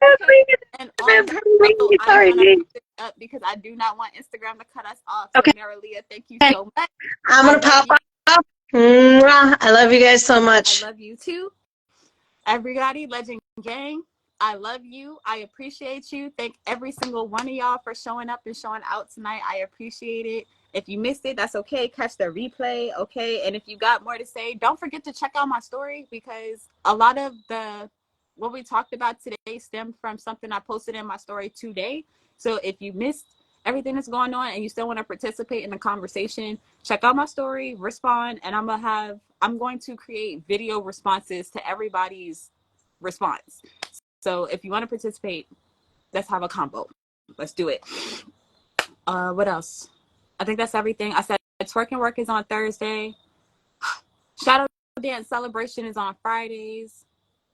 Speaker 1: Okay. And on that note, I'm
Speaker 3: Sorry,
Speaker 1: gonna
Speaker 3: Jane.
Speaker 1: wrap it up because I do not want Instagram to cut us off. So
Speaker 3: Okay,
Speaker 1: Marilia, thank you so much.
Speaker 3: I'm
Speaker 1: I
Speaker 3: gonna
Speaker 1: love
Speaker 3: pop
Speaker 1: you.
Speaker 3: up. Mwah. I love you guys so
Speaker 1: I
Speaker 3: much.
Speaker 1: love you too. Everybody, Legend Gang, I love you. I appreciate you. Thank every single one of y'all for showing up and showing out tonight. I appreciate it. If you missed it, that's okay. Catch the replay, okay? And if you got more to say, don't forget to check out my story because a lot of the what we talked about today stemmed from something I posted in my story today. So if you missed everything that's going on and you still want to participate in the conversation, check out my story, respond, and I'm going to create video responses to everybody's response. So if you want to participate, let's have a combo. Let's do it. What else? I think that's everything. I said Twerk and Work is on Thursday. Shadow Dance Celebration is on Fridays.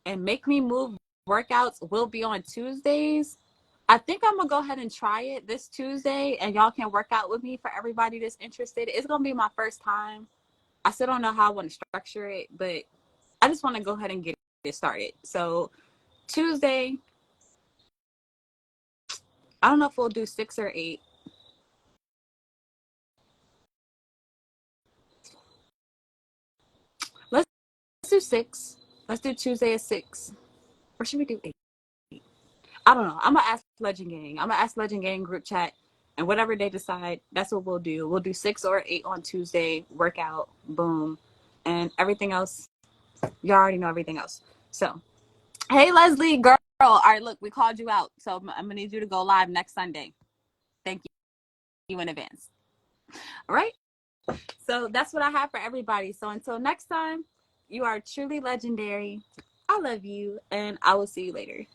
Speaker 1: And Make Me Move workouts will be on Tuesdays. I think I'm gonna go ahead and try it this Tuesday, and y'all can work out with me for everybody that's interested. It's gonna be my first time. I still don't know how I want to structure it, but I just want to go ahead and get it started. So Tuesday, I don't know if we'll do 6 or 8. Let's do 6. Let's do Tuesday at 6. Or should we do 8? I don't know. I'm gonna ask Legend Gang. I'm gonna ask Legend Gang group chat, and whatever they decide, that's what we'll do. We'll do 6 or 8 on Tuesday. Workout, boom, and everything else. You already know everything else. So, hey Leslie, girl. All right, look, we called you out, so I'm gonna need you to go live next Sunday. Thank you in advance. All right. So that's what I have for everybody. So until next time, you are truly legendary. I love you, and I will see you later.